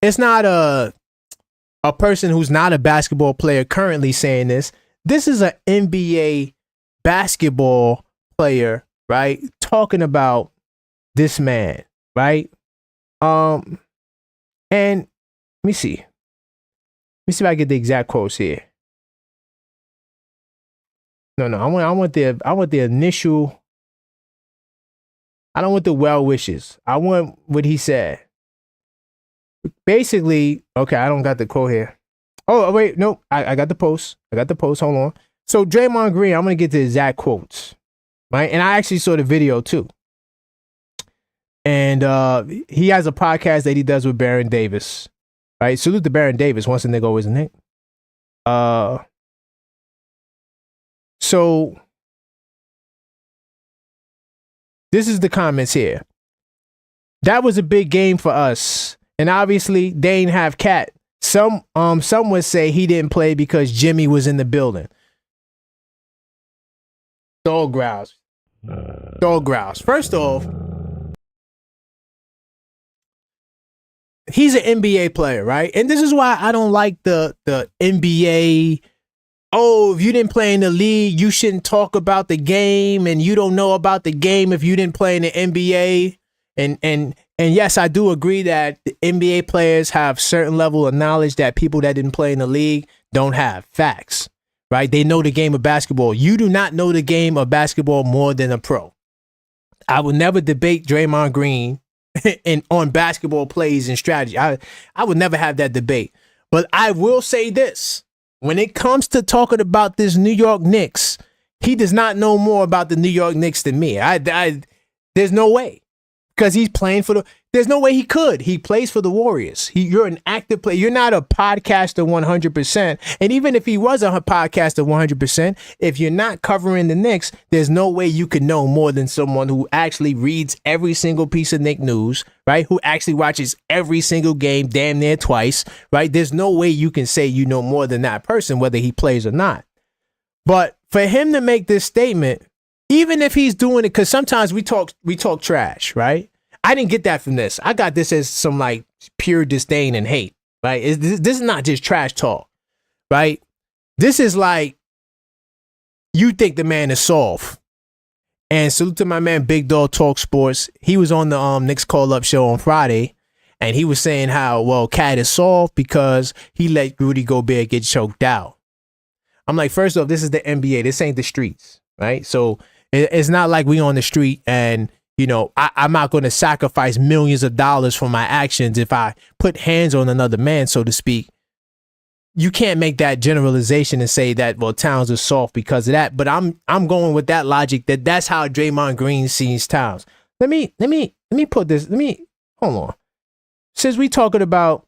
It's not a person who's not a basketball player currently saying this. This is an NBA basketball player, right? Talking about this man, right? And let me see. Let me see if I get the exact quotes here. No, I want the initial. I don't want the well wishes. I want what he said. Basically, okay, I don't got the quote here. Oh, wait, no, I got the post. Hold on. So Draymond Green, I'm gonna get the exact quotes, right? And I actually saw the video too. And he has a podcast that he does with Baron Davis. Right? Salute to Baron Davis. Once a nigga, always a nigga. So this is the comments here. That was a big game for us. And obviously they didn't have Cat. Some would say he didn't play because Jimmy was in the building. Dog growls. Dog growls. First off, he's an NBA player, right? And this is why I don't like the NBA. Oh, if you didn't play in the league, you shouldn't talk about the game, and you don't know about the game if you didn't play in the NBA. And yes, I do agree that the NBA players have certain level of knowledge that people that didn't play in the league don't have. Facts, right? They know the game of basketball. You do not know the game of basketball more than a pro. I would never debate Draymond Green and on basketball plays and strategy. I would never have that debate. But I will say this. When it comes to talking about this New York Knicks, he does not know more about the New York Knicks than me. There's no way. Because he's playing for there's no way he could. He plays for the Warriors. You're an active player. You're not a podcaster 100%. And even if he was a podcaster 100%, if you're not covering the Knicks, there's no way you could know more than someone who actually reads every single piece of Knick news, right? Who actually watches every single game damn near twice, right? There's no way you can say you know more than that person, whether he plays or not. But for him to make this statement, even if he's doing it, because sometimes we talk trash, right? I didn't get that from this. I got this as some like pure disdain and hate, right? This is not just trash talk, right? This is like, you think the man is soft. And salute to my man, Big Dog Talk Sports. He was on the Knicks Call Up show on Friday, and he was saying how, well, Cat is soft because he let Rudy Gobert get choked out. I'm like, first off, this is the NBA. This ain't the streets, right? So it's not like we on the street and, you know, I'm not going to sacrifice millions of dollars for my actions if I put hands on another man, so to speak. You can't make that generalization and say that, well, Towns is soft because of that. But I'm going with that logic that's how Draymond Green sees Towns. Let me put this. Hold on. Since we talking about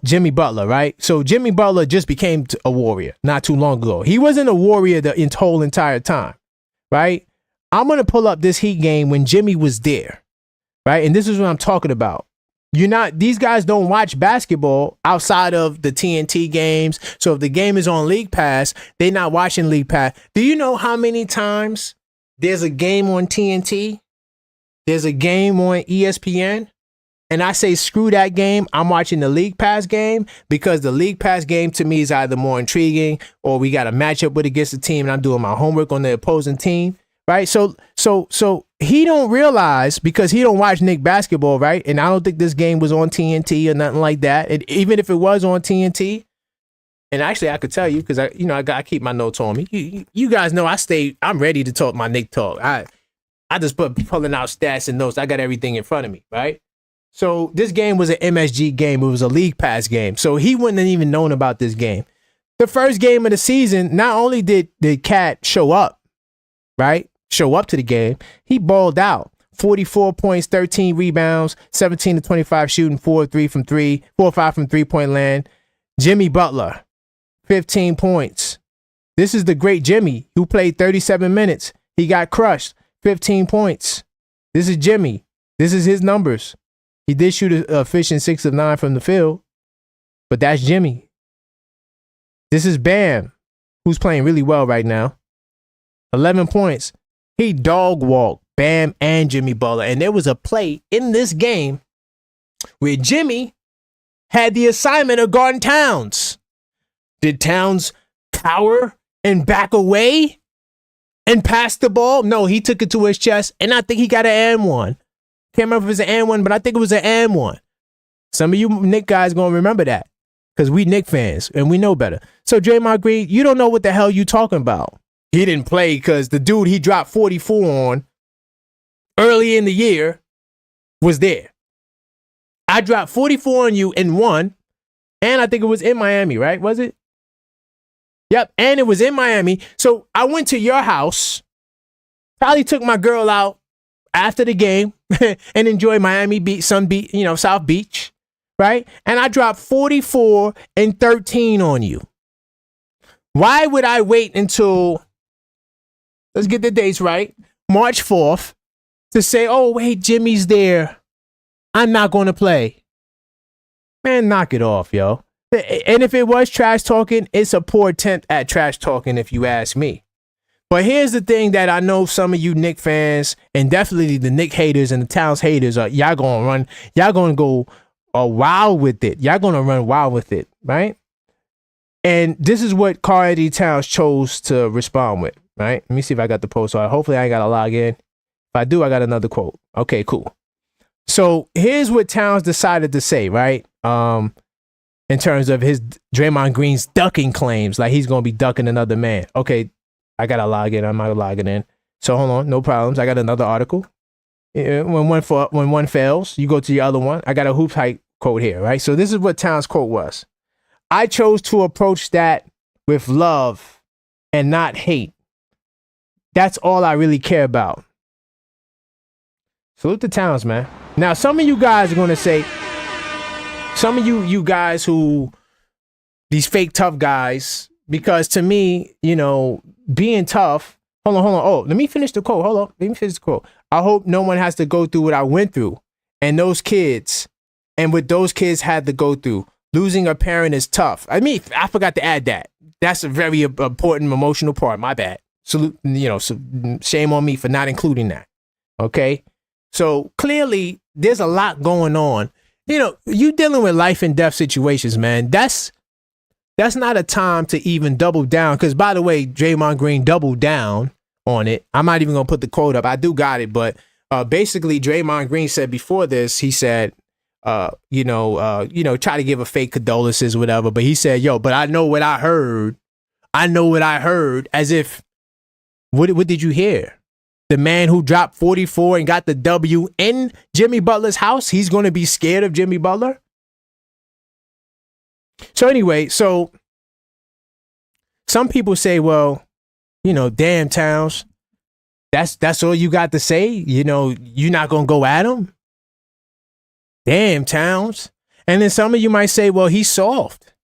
Jimmy Butler, right? So Jimmy Butler just became a Warrior not too long ago. He wasn't a Warrior the whole entire time, right? I'm going to pull up this Heat game when Jimmy was there, right? And this is what I'm talking about. These guys don't watch basketball outside of the TNT games. So if the game is on League Pass, they're not watching League Pass. Do you know how many times there's a game on TNT? There's a game on ESPN? And I say, screw that game. I'm watching the League Pass game because the League Pass game to me is either more intriguing or we got a matchup with against the team and I'm doing my homework on the opposing team, right? So he don't realize because he don't watch Knick basketball, right? And I don't think this game was on TNT or nothing like that. And even if it was on TNT, and actually I could tell you because I keep my notes on me. You guys know I'm ready to talk my Knick talk. I just pulling out stats and notes. I got everything in front of me, right? So this game was an MSG game. It was a League Pass game. So he wouldn't have even known about this game. The first game of the season, not only did Cat show up, right? Show up to the game, he balled out. 44 points, 13 rebounds, 17 to 25 shooting, 4 or 5 from three-point land. Jimmy Butler, 15 points. This is the great Jimmy who played 37 minutes. He got crushed, 15 points. This is Jimmy. This is his numbers. He did shoot a efficient 6 of 9 from the field, but that's Jimmy. This is Bam, who's playing really well right now. 11 points. He dog walked Bam and Jimmy Butler. And there was a play in this game where Jimmy had the assignment of guarding Towns. Did Towns cower and back away and pass the ball? No, he took it to his chest, and I think he got an and one. Can't remember if it was an and one, but I think it was an and one. Some of you Knick guys going to remember that because we Knick fans and we know better. So Draymond Green, you don't know what the hell you talking about. He didn't play because the dude he dropped 44 on early in the year was there. I dropped 44 on you and won, and I think it was in Miami, right? Was it? Yep, and it was in Miami. So I went to your house, probably took my girl out. after the game and enjoy Miami Beach, South Beach, right? And I dropped 44 and 13 on you. Why would I wait until, let's get the dates right, March 4th to say, oh, wait, Jimmy's there, I'm not going to play? Man, knock it off, yo. And if it was trash talking, it's a poor attempt at trash talking if you ask me. But here's the thing that I know some of you Knick fans and definitely the Knick haters and the Towns haters are, y'all going to go wild with it. Y'all going to run wild with it, right? And this is what Karl-Anthony Towns chose to respond with, right? Let me see if I got the post. Hopefully I ain't got to log in. If I do, I got another quote. Okay, cool. So here's what Towns decided to say, right? In terms of his Draymond Green's ducking claims, like he's going to be ducking another man. Okay, I got to log in. I'm not logging in. So hold on, no problems. I got another article. When one fails, you go to the other one. I got a hoop hype quote here, right? So this is what Towns' quote was. I chose to approach that with love and not hate. That's all I really care about. Salute to Towns, man. Now, some of you guys are going to say, some of you guys who, these fake tough guys, because to me, being tough, hold on. Oh, let me finish the quote. Hold on. Let me finish the quote. I hope no one has to go through what I went through. And those kids, and what those kids had to go through. Losing a parent is tough. I mean, I forgot to add that. That's a very important emotional part. My bad. Salute, shame on me for not including that. Okay? So clearly, there's a lot going on. You dealing with life and death situations, man. That's not a time to even double down. Because, by the way, Draymond Green doubled down on it. I'm not even going to put the quote up. I do got it. But basically, Draymond Green said before this, he said, try to give a fake condolences, whatever. But he said, but I know what I heard. I know what I heard. As if, what did you hear? The man who dropped 44 and got the W in Jimmy Butler's house, he's going to be scared of Jimmy Butler? So anyway, some people say, well, damn, Towns, that's all you got to say? You're not going to go at him? Damn, Towns. And then some of you might say, well, he's soft.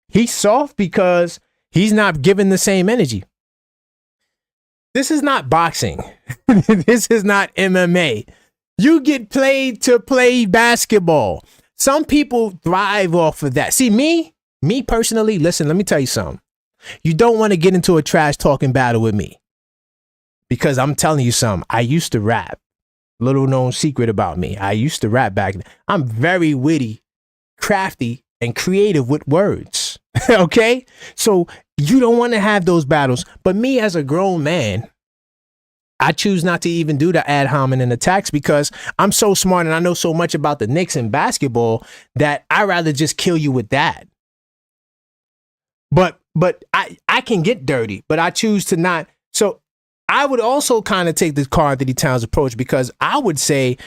He's soft because he's not giving the same energy. This is not boxing. This is not MMA. You get paid to play basketball. Some people thrive off of that. See, me personally, listen, let me tell you something. You don't want to get into a trash talking battle with me. Because I'm telling you something. I used to rap. Little known secret about me. I used to rap back then. I'm very witty, crafty, and creative with words. Okay? So you don't want to have those battles. But me as a grown man, I choose not to even do the ad hominem attacks because I'm so smart and I know so much about the Knicks and basketball that I'd rather just kill you with that. But I can get dirty, but I choose to not. So I would also kind of take the Karl-Anthony Towns approach because I would say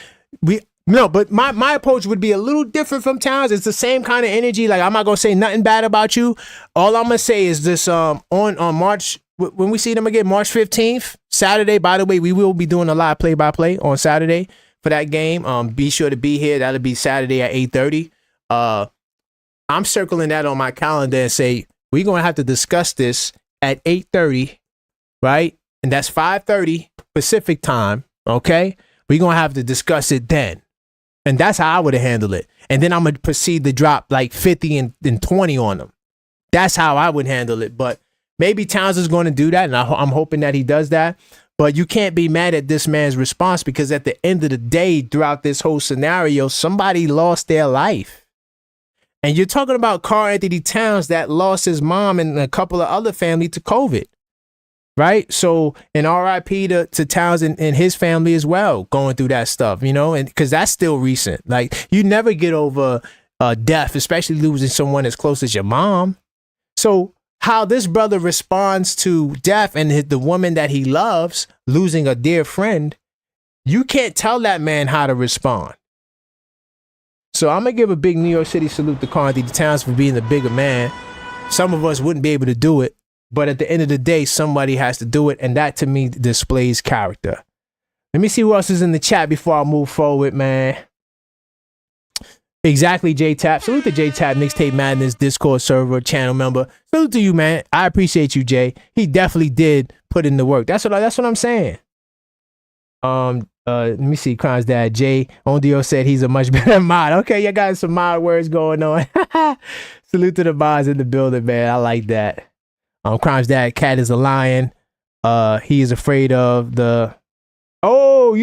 but my approach would be a little different from Towns. It's the same kind of energy. Like, I'm not going to say nothing bad about you. All I'm going to say is this, on March, when we see them again, March 15th, Saturday, by the way, we will be doing a live play-by-play on Saturday for that game. Be sure to be here. That'll be Saturday at 8:30. I'm circling that on my calendar and say, we're going to have to discuss this at 8:30, right? And that's 5:30 Pacific time, okay? We're going to have to discuss it then. And that's how I would have handled it. And then I'm going to proceed to drop like 50 and 20 on them. That's how I would handle it. But maybe Towns is going to do that, and I'm hoping that he does that. But you can't be mad at this man's response because at the end of the day, throughout this whole scenario, somebody lost their life. And you're talking about Karl-Anthony Towns that lost his mom and a couple of other family to COVID. Right? So, and RIP to Towns and his family as well, going through that stuff, and because that's still recent. Like, you never get over death, especially losing someone as close as your mom. So how this brother responds to death and the woman that he loves losing a dear friend, you can't tell that man how to respond. So I'm going to give a big New York City salute to Karl-Anthony Towns for being the bigger man. Some of us wouldn't be able to do it. But at the end of the day, somebody has to do it. And that, to me, displays character. Let me see who else is in the chat before I move forward, man. Exactly, J-Tap. Salute to J-Tap, Mixtape Madness, Discord server, channel member. Salute to you, man. I appreciate you, Jay. He definitely did put in the work. That's what I'm saying. Let me see. Crime's dad, Jay Ondio said he's a much better mod. Okay, you got some mod words going on. Salute to the mods in the building, man. I like that. Crime's dad, cat is a lion. He is afraid of the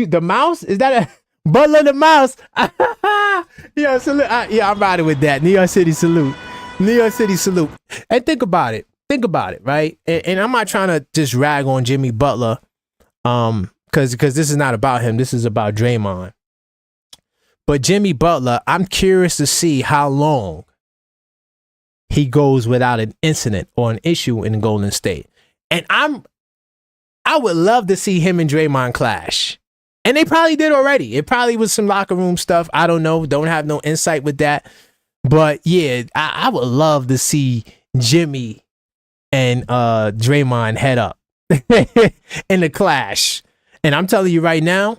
the mouse? Is that a Butler the mouse? Yeah, salute. I'm riding with that. New York City salute. New York City salute. And think about it. Think about it, right? And I'm not trying to just rag on Jimmy Butler, because this is not about him. This is about Draymond. But Jimmy Butler, I'm curious to see how long he goes without an incident or an issue in Golden State. And I would love to see him and Draymond clash. And they probably did already. It probably was some locker room stuff. I don't know. Don't have no insight with that. But yeah, I would love to see Jimmy and Draymond head up in the clash. And I'm telling you right now,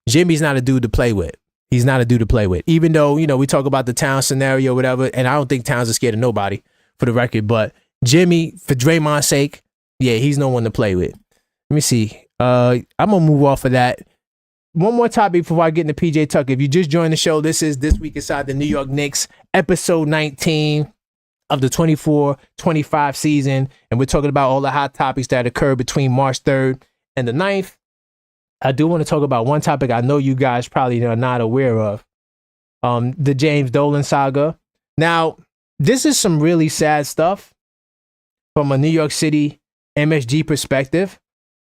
Jimmy's not a dude to play with. He's not a dude to play with. Even though, we talk about the Towns scenario, whatever, and I don't think Towns is scared of nobody, for the record. But Jimmy, for Draymond's sake, yeah, he's no one to play with. Let me see. I'm gonna move off of that. One more topic before I get into PJ Tucker. If you just joined the show, this is This Week Inside the New York Knicks, episode 19 of the 24-25 season. And we're talking about all the hot topics that occurred between March 3rd and the 9th. I do want to talk about one topic I know you guys probably are not aware of. The James Dolan saga. Now, this is some really sad stuff from a New York City MSG perspective.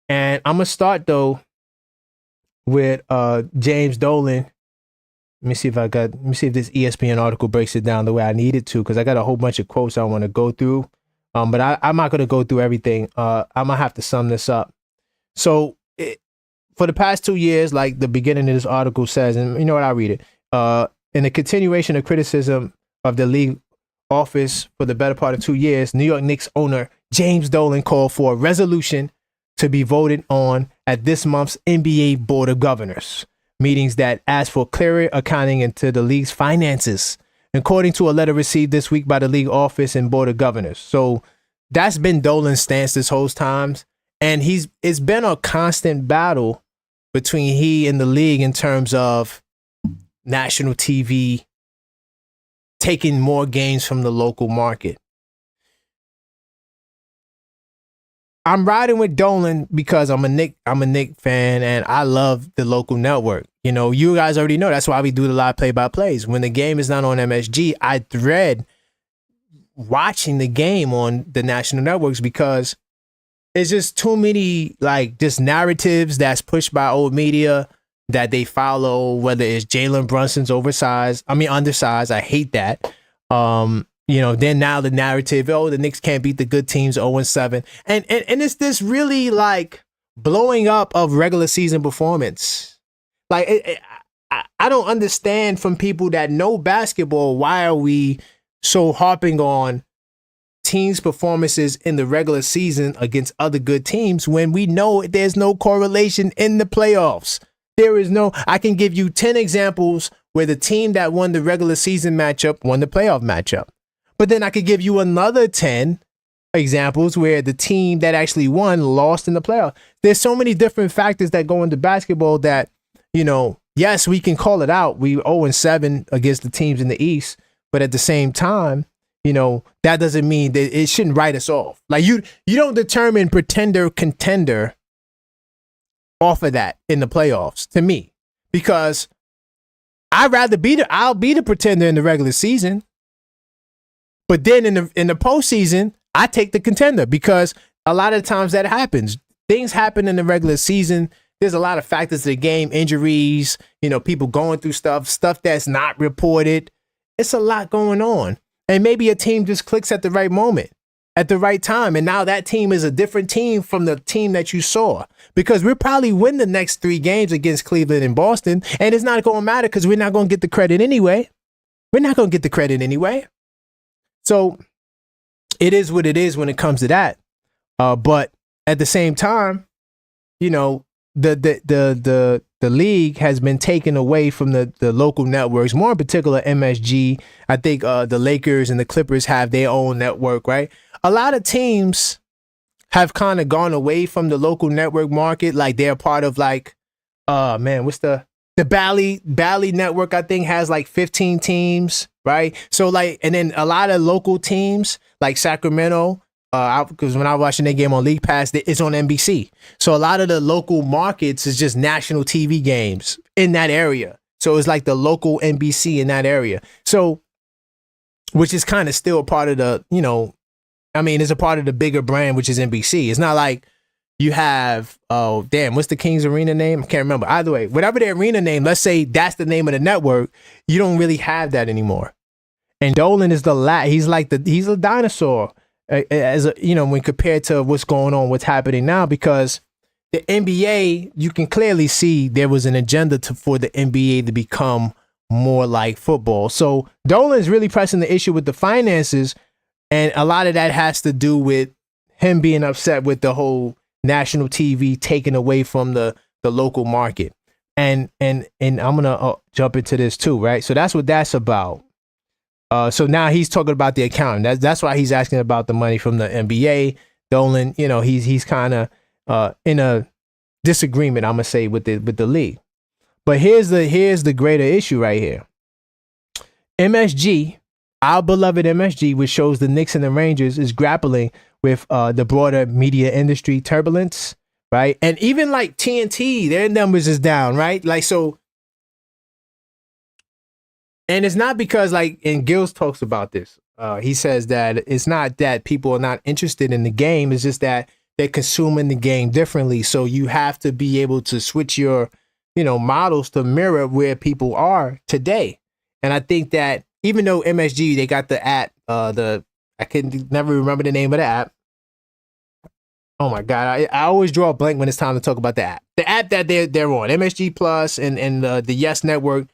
And I'm going to start, though, with James Dolan. Let me see if this ESPN article breaks it down the way I need it to, because I got a whole bunch of quotes I want to go through. But I'm not going to go through everything. I'm going to have to sum this up. So for the past 2 years, like the beginning of this article says, and you know what, I'll read it. In the continuation of criticism of the league office for the better part of 2 years, New York Knicks owner James Dolan called for a resolution to be voted on at this month's NBA Board of Governors meetings that ask for clearer accounting into the league's finances, according to a letter received this week by the league office and Board of Governors. So that's been Dolan's stance this whole time. And it's been a constant battle between he and the league in terms of national TV taking more games from the local market. I'm riding with Dolan because I'm a Knicks fan and I love the local network. You guys already know that's why we do the live play-by-plays. When the game is not on MSG, I dread watching the game on the national networks because it's just too many just narratives that's pushed by old media that they follow, whether it's Jalen Brunson's undersized. I hate that. Then now the narrative, the Knicks can't beat the good teams 0-7. And it's this really blowing up of regular season performance. I don't understand from people that know basketball, why are we so harping on teams' performances in the regular season against other good teams when we know there's no correlation in the playoffs? There is no, I can give you 10 examples where the team that won the regular season matchup won the playoff matchup. But then I could give you another 10 examples where the team that actually won lost in the playoff. There's so many different factors that go into basketball that, yes, we can call it out. We 0-7 against the teams in the East. But at the same time, that doesn't mean that it shouldn't write us off. You don't determine pretender, contender off of that in the playoffs, to me. Because I'll be the pretender in the regular season. But then in the postseason, I take the contender because a lot of times that happens. Things happen in the regular season. There's a lot of factors to the game, injuries, people going through stuff that's not reported. It's a lot going on. And maybe a team just clicks at the right moment, at the right time. And now that team is a different team from the team that you saw. Because we'll probably win the next 3 games against Cleveland and Boston. And it's not going to matter because we're not going to get the credit anyway. So it is what it is when it comes to that. But at the same time, the league has been taken away from the local networks, more in particular MSG. I think the Lakers and the Clippers have their own network, right? A lot of teams have kind of gone away from the local network market. Like they're part of like, what's the Bally network, I think, has like 15 teams, right? So like, and then a lot of local teams like Sacramento, because when I was watching their game on League Pass, it's on NBC. So a lot of the local markets is just national TV games in that area. So it's like the local NBC in that area. So, which is kind of still a part of the, it's a part of the bigger brand, which is NBC. It's not like you have, what's the Kings Arena name? I can't remember. Either way, whatever the arena name, let's say that's the name of the network, you don't really have that anymore. And Dolan is he's a dinosaur. As when compared to what's going on, what's happening now, because the NBA, you can clearly see there was an agenda for the NBA to become more like football. So Dolan is really pressing the issue with the finances, and a lot of that has to do with him being upset with the whole national TV taken away from the local market. And I'm gonna jump into this too, right? So that's what that's about. So now he's talking about the accounting. That's why he's asking about the money from the NBA. Dolan, he's kind of in a disagreement, I'm gonna say, with the league. But here's the greater issue right here. MSG, our beloved MSG, which shows the Knicks and the Rangers, is grappling with the broader media industry turbulence, right? And even like TNT, their numbers is down, right? Like so. And it's not because, like, and Gills talks about this. He says that it's not that people are not interested in the game. It's just that they're consuming the game differently. So you have to be able to switch your, models to mirror where people are today. And I think that even though MSG, they got the app, I can never remember the name of the app. Oh my God. I always draw a blank when it's time to talk about the app. The app that they're on, MSG Plus and the Yes Network.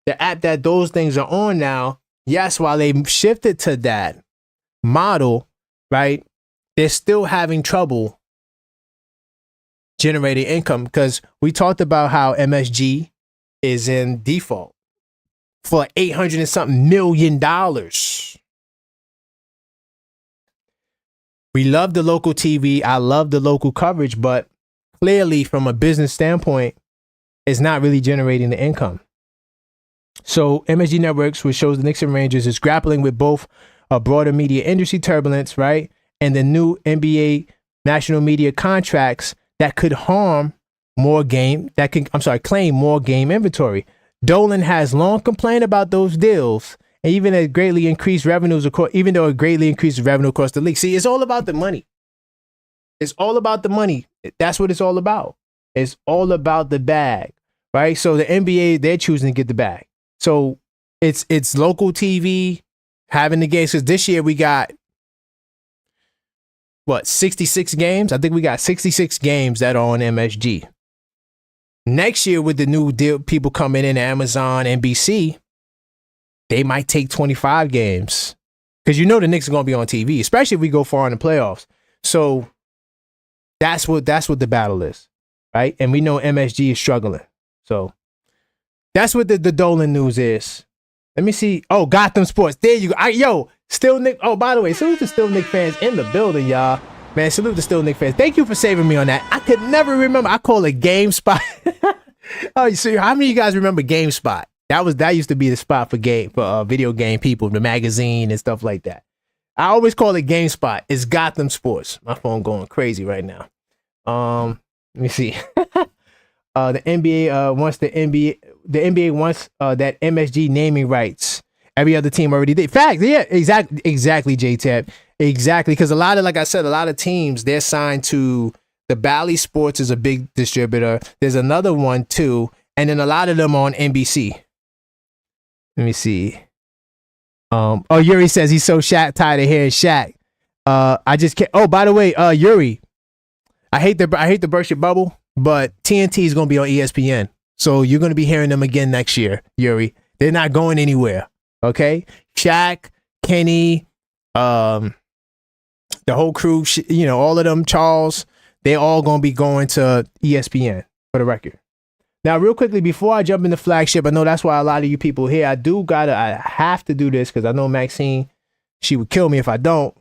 The app that those things are on now, yes, while they shifted to that model, right, they're still having trouble generating income, because we talked about how MSG is in default for $800 and something million. We love the local TV. I love the local coverage, but clearly from a business standpoint, it's not really generating the income. So MSG Networks, which shows the Knicks and Rangers, is grappling with both a broader media industry turbulence, right, and the new NBA national media contracts that could claim more game inventory. Dolan has long complained about those deals, and even it greatly increased revenues, even though it greatly increases revenue across the league. See, it's all about the money. It's all about the money. That's what it's all about. It's all about the bag, right? So the NBA, they're choosing to get the bag. So it's local TV having the games. Because this year we got 66 games? I think we got 66 games that are on MSG. Next year with the new deal, people coming in, Amazon, NBC, they might take 25 games. Because the Knicks are going to be on TV, especially if we go far in the playoffs. So that's what the battle is, right? And we know MSG is struggling. So that's what the Dolan news is. Let me see. Oh, Gotham Sports. There you go. Still Nick. Oh, by the way, salute to Still Nick fans in the building, y'all. Man, salute to Still Nick fans. Thank you for saving me on that. I could never remember. I call it GameSpot. Oh, so how many of you guys remember GameSpot? That used to be the spot for video game people, the magazine and stuff like that. I always call it GameSpot. It's Gotham Sports. My phone going crazy right now. Let me see. The NBA wants that MSG naming rights. Every other team already did. Fact, yeah, exactly, J-Tab. Exactly, because like I said, a lot of teams, they're signed to the Bally Sports is a big distributor. There's another one too, and then a lot of them on NBC. Let me see. Yuri says he's so tired of hearing Shaq. I just can't. Oh, by the way, Yuri, I hate to burst your bubble, but TNT is going to be on ESPN. So you're going to be hearing them again next year, Yuri. They're not going anywhere. Okay? Shaq, Kenny, the whole crew, all of them, Charles, they're all going to be going to ESPN. for the record. Now, real quickly, before I jump into flagship, I know that's why a lot of you people here, I have to do this because I know Maxine, she would kill me if I don't.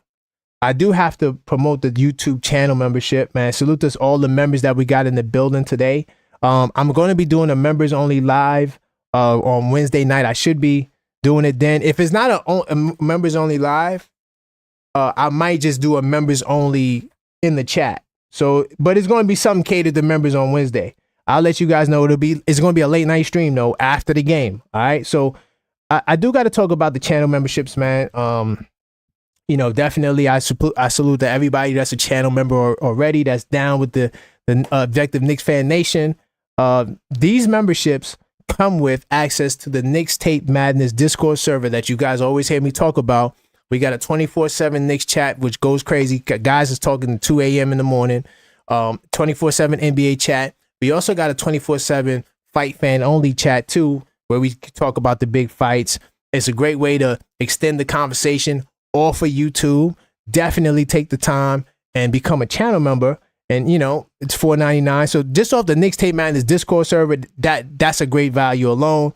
I do have to promote the YouTube channel membership, man. Salute to all the members that we got in the building today. I'm going to be doing a members only live on Wednesday night. I should be doing it then. If it's not a members only live, I might just do a members only in the chat. So, but it's going to be something catered to members on Wednesday. I'll let you guys know it's going to be a late night stream though after the game. All right. So I do got to talk about the channel memberships, man. You know, definitely I salute to everybody that's a channel member already, that's down with the Objective Knicks Fan Nation. These memberships come with access to the Knicks Tape Madness Discord server that you guys always hear me talk about. We got a 24/7 Knicks chat, which goes crazy. Guys is talking at 2 a.m. in the morning. 24/7 NBA chat. We also got a 24/7 fight fan only chat too, where we talk about the big fights. It's a great way to extend the conversation off of YouTube. Definitely take the time and become a channel member. And you know, it's $4.99. So just off the Knicks Tape Madness Discord server, that's a great value alone.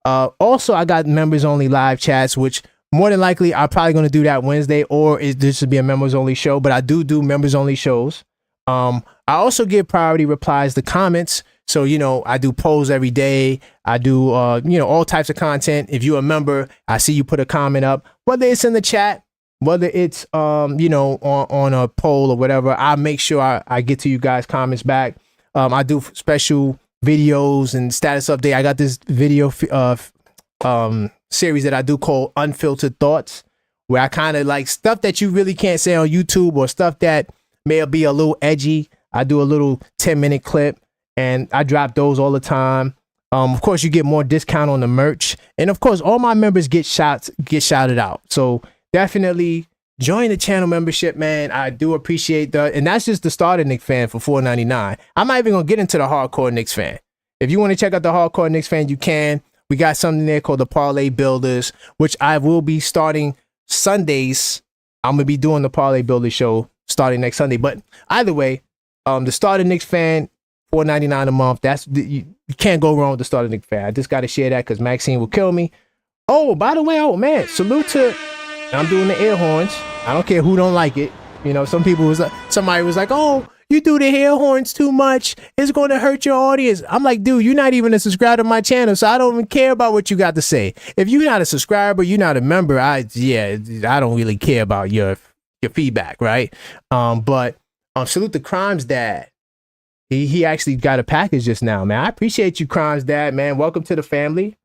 Also, I got members only live chats, which more than likely I'm probably going to do that Wednesday, or this would be a members only show. But I do members only shows. I also give priority replies to comments. So, you know, I do polls every day. I do, you know, all types of content. If you're a member, I see you put a comment up, whether it's in the chat, whether it's, you know, on a poll or whatever. I make sure I get to you guys' comments back. I do special videos and status update. I got this video series that I do called Unfiltered Thoughts, where I kind of like stuff that you really can't say on YouTube or stuff that may be a little edgy. I do a little 10-minute clip and I drop those all the time. Of course, you get more discount on the merch. And of course, all my members get shouted out. So definitely join the channel membership, man. I do appreciate that. And that's just the starter Knicks fan for $4.99. I'm not even going to get into the hardcore Knicks fan. If you want to check out the hardcore Knicks fan, you can. We got something there called the Parlay Builders, which I will be starting Sundays. I'm going to be doing the Parlay Builder show starting next Sunday. But either way, the starter Knicks fan, $4.99 a month. You can't go wrong with the starter Knicks fan. I just got to share that because Maxine will kill me. Oh, by the way, oh man, salute to, I'm doing the air horns. I don't care who don't like it. You know, somebody was like, oh, you do the air horns too much. It's going to hurt your audience. I'm like, dude, you're not even a subscriber to my channel, so I don't even care about what you got to say. If you're not a subscriber, you're not a member, I don't really care about your feedback, right? But salute to Crimes Dad. He actually got a package just now, man. I appreciate you, Crimes Dad, man. Welcome to the family.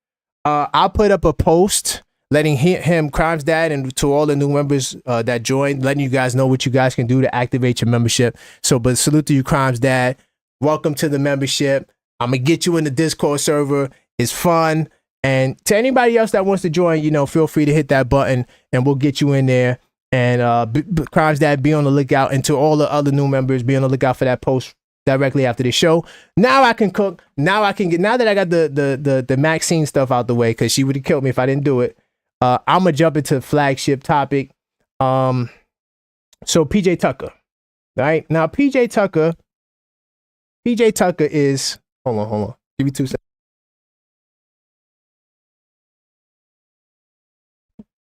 I'll put up a post letting him, Crimes Dad, and to all the new members that joined, letting you guys know what you guys can do to activate your membership. So, but salute to you, Crimes Dad. Welcome to the membership. I'm going to get you in the Discord server. It's fun. And to anybody else that wants to join, you know, feel free to hit that button and we'll get you in there. And Crimes Dad, be on the lookout. And to all the other new members, be on the lookout for that post directly after the show. Now I can cook. Now I can now that I got the Maxine stuff out the way, because she would have killed me if I didn't do it. I'm gonna jump into the flagship topic. So PJ Tucker, right? Now PJ Tucker is hold on. Give me 2 seconds.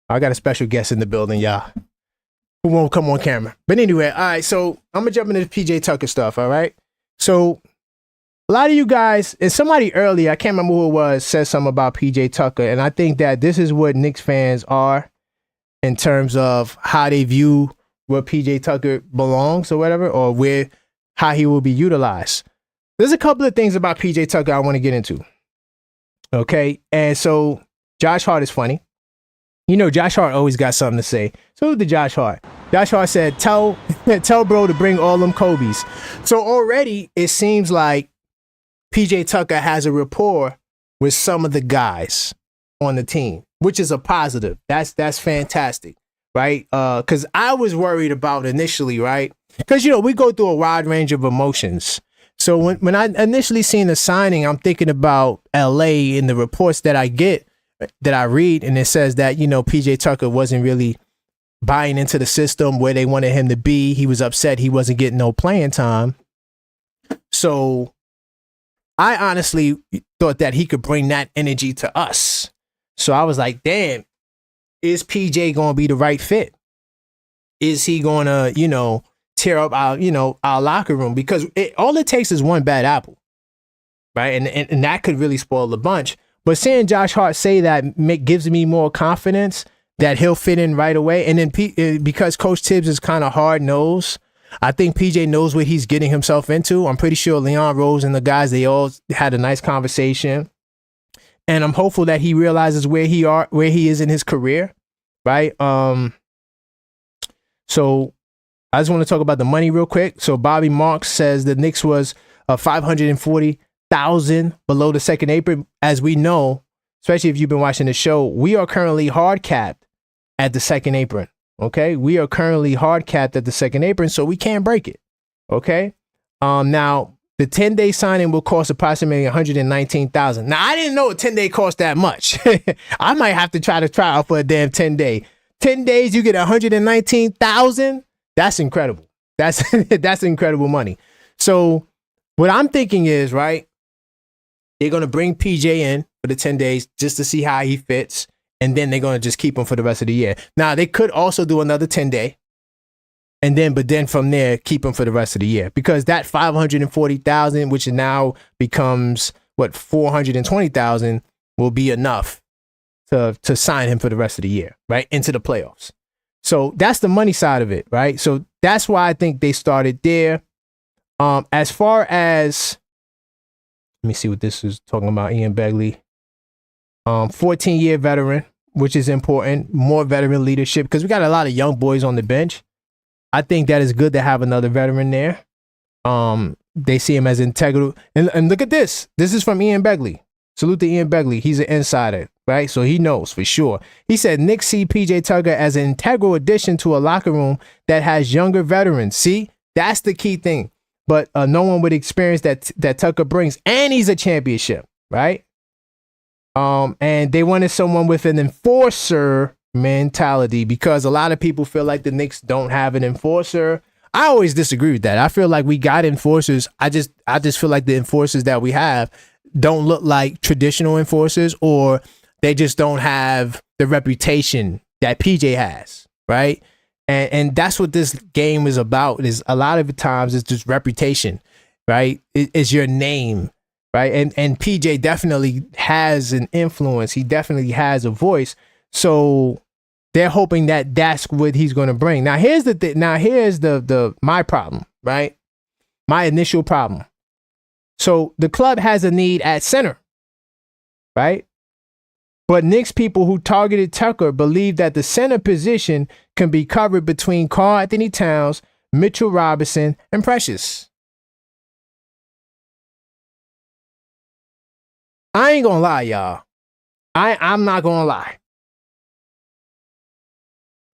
I got a special guest in the building, y'all, who won't come on camera. But anyway, all right, so I'm gonna jump into the PJ Tucker stuff, all right? So a lot of you guys, and somebody earlier, I can't remember who it was, said something about PJ Tucker, and I think that this is what Knicks fans are in terms of how they view where PJ Tucker belongs or whatever, or how he will be utilized. There's a couple of things about PJ Tucker I want to get into. Okay, and so Josh Hart is funny. You know, Josh Hart always got something to say. So did Josh Hart. Josh Hart said, tell bro to bring all them Kobe's. So already it seems like PJ Tucker has a rapport with some of the guys on the team, which is a positive. That's fantastic, right? Because I was worried about initially, right? Because, you know, we go through a wide range of emotions. So when I initially seen the signing, I'm thinking about LA and the reports that I get, that I read, and it says that, you know, PJ Tucker wasn't really buying into the system where they wanted him to be. He was upset he wasn't getting no playing time. So I honestly thought that he could bring that energy to us. So I was like, damn, is PJ going to be the right fit? Is he going to, tear up our locker room? Because all it takes is one bad apple, right? And that could really spoil the bunch. But seeing Josh Hart say that gives me more confidence that he'll fit in right away. And then because Coach Tibbs is kind of hard-nosed, I think PJ knows what he's getting himself into. I'm pretty sure Leon Rose and the guys, they all had a nice conversation. And I'm hopeful that he realizes where he is in his career, right? So I just want to talk about the money real quick. So Bobby Marks says the Knicks was $540,000 below the second apron. As we know, especially if you've been watching the show, we are currently hard capped at the second apron. Okay, we are currently hard capped at the second apron, so we can't break it. Okay, now the 10-day signing will cost approximately $119,000. Now I didn't know a 10-day cost that much. I might have to try out for a damn 10-day. 10 days, you get $119,000. That's incredible. That's incredible money. So what I'm thinking is, right, they're gonna bring PJ in for the 10 days just to see how he fits. And then they're going to just keep him for the rest of the year. Now, they could also do another 10-day. But then from there, keep him for the rest of the year. Because that $540,000, which now becomes, $420,000, will be enough to sign him for the rest of the year, right? Into the playoffs. So that's the money side of it, right? So that's why I think they started there. As far as, let me see what this is talking about, Ian Begley. 14-year veteran, which is important, more veteran leadership, because we got a lot of young boys on the bench. I think that is good to have another veteran there. They see him as integral. And look at this. This is from Ian Begley. Salute to Ian Begley. He's an insider, right? So he knows for sure. He said, Knicks see PJ Tucker as an integral addition to a locker room that has younger veterans. See, that's the key thing. But no one with experience that Tucker brings. And he's a championship, right? And they wanted someone with an enforcer mentality, because a lot of people feel like the Knicks don't have an enforcer. I always disagree with that. I feel like we got enforcers. I just feel like the enforcers that we have don't look like traditional enforcers, or they just don't have the reputation that PJ has, right? And that's what this game is about. Is a lot of the times it's just reputation, right? It's your name. Right. And PJ definitely has an influence. He definitely has a voice. So they're hoping that that's what he's going to bring. Now, here's the my problem, right? My initial problem. So the club has a need at center, right? But Knicks people who targeted Tucker believe that the center position can be covered between Karl Anthony Towns, Mitchell Robinson, and Precious. I ain't gonna lie, y'all. I'm not gonna lie.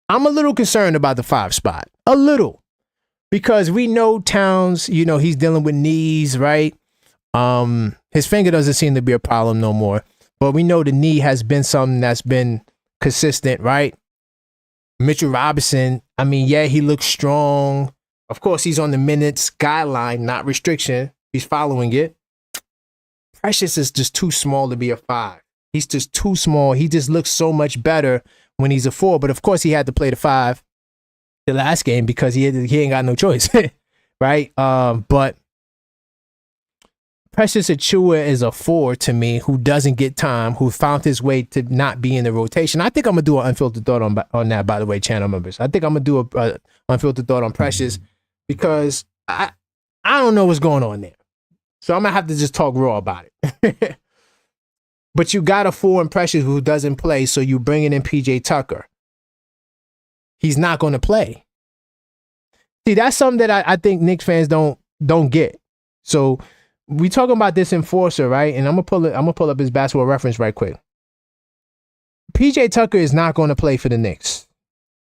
I'm a little concerned about the 5 spot. A little. Because we know Towns, he's dealing with knees, right? His finger doesn't seem to be a problem no more. But we know the knee has been something that's been consistent, right? Mitchell Robinson, he looks strong. Of course, he's on the minutes guideline, not restriction. He's following it. Precious is just too small to be a 5. He's just too small. He just looks so much better when he's a 4. But of course, he had to play the 5 the last game because he ain't got no choice, right? But Precious Achiuwa is a 4 to me, who doesn't get time, who found his way to not be in the rotation. I think I'm gonna do an unfiltered thought on that. By the way, channel members, I think I'm gonna do a unfiltered thought on Precious, because I don't know what's going on there. So I'm going to have to just talk raw about it. But you got a 4 in Precious who doesn't play, so you bringing in PJ Tucker. He's not going to play. See, that's something that I think Knicks fans don't get. So we talking about this enforcer, right? And I'm gonna pull up his basketball reference right quick. PJ Tucker is not going to play for the Knicks.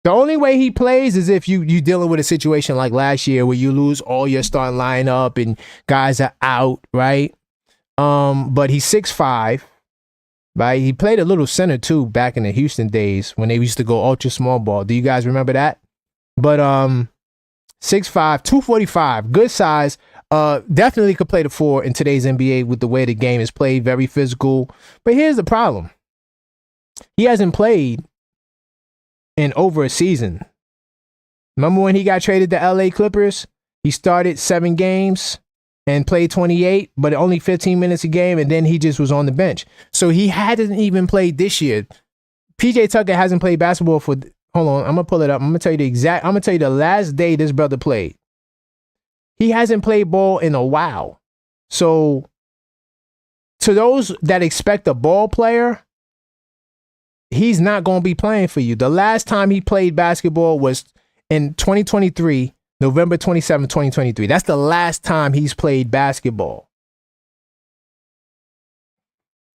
The only way he plays is if you dealing with a situation like last year where you lose all your starting lineup and guys are out, right? But he's 6'5", right? He played a little center too back in the Houston days when they used to go ultra small ball. Do you guys remember that? But 6'5", 245, good size. Definitely could play the 4 in today's NBA with the way the game is played, very physical. But here's the problem. He hasn't played in over a season. Remember when he got traded to LA Clippers? He started 7 games and played 28, but only 15 minutes a game, and then he just was on the bench. So he hadn't even played this year. PJ Tucker hasn't played basketball for, hold on, I'm going to pull it up. I'm going to tell you the last day this brother played. He hasn't played ball in a while. So to those that expect a ball player, he's not going to be playing for you. The last time he played basketball was in 2023, November 27, 2023. That's the last time he's played basketball.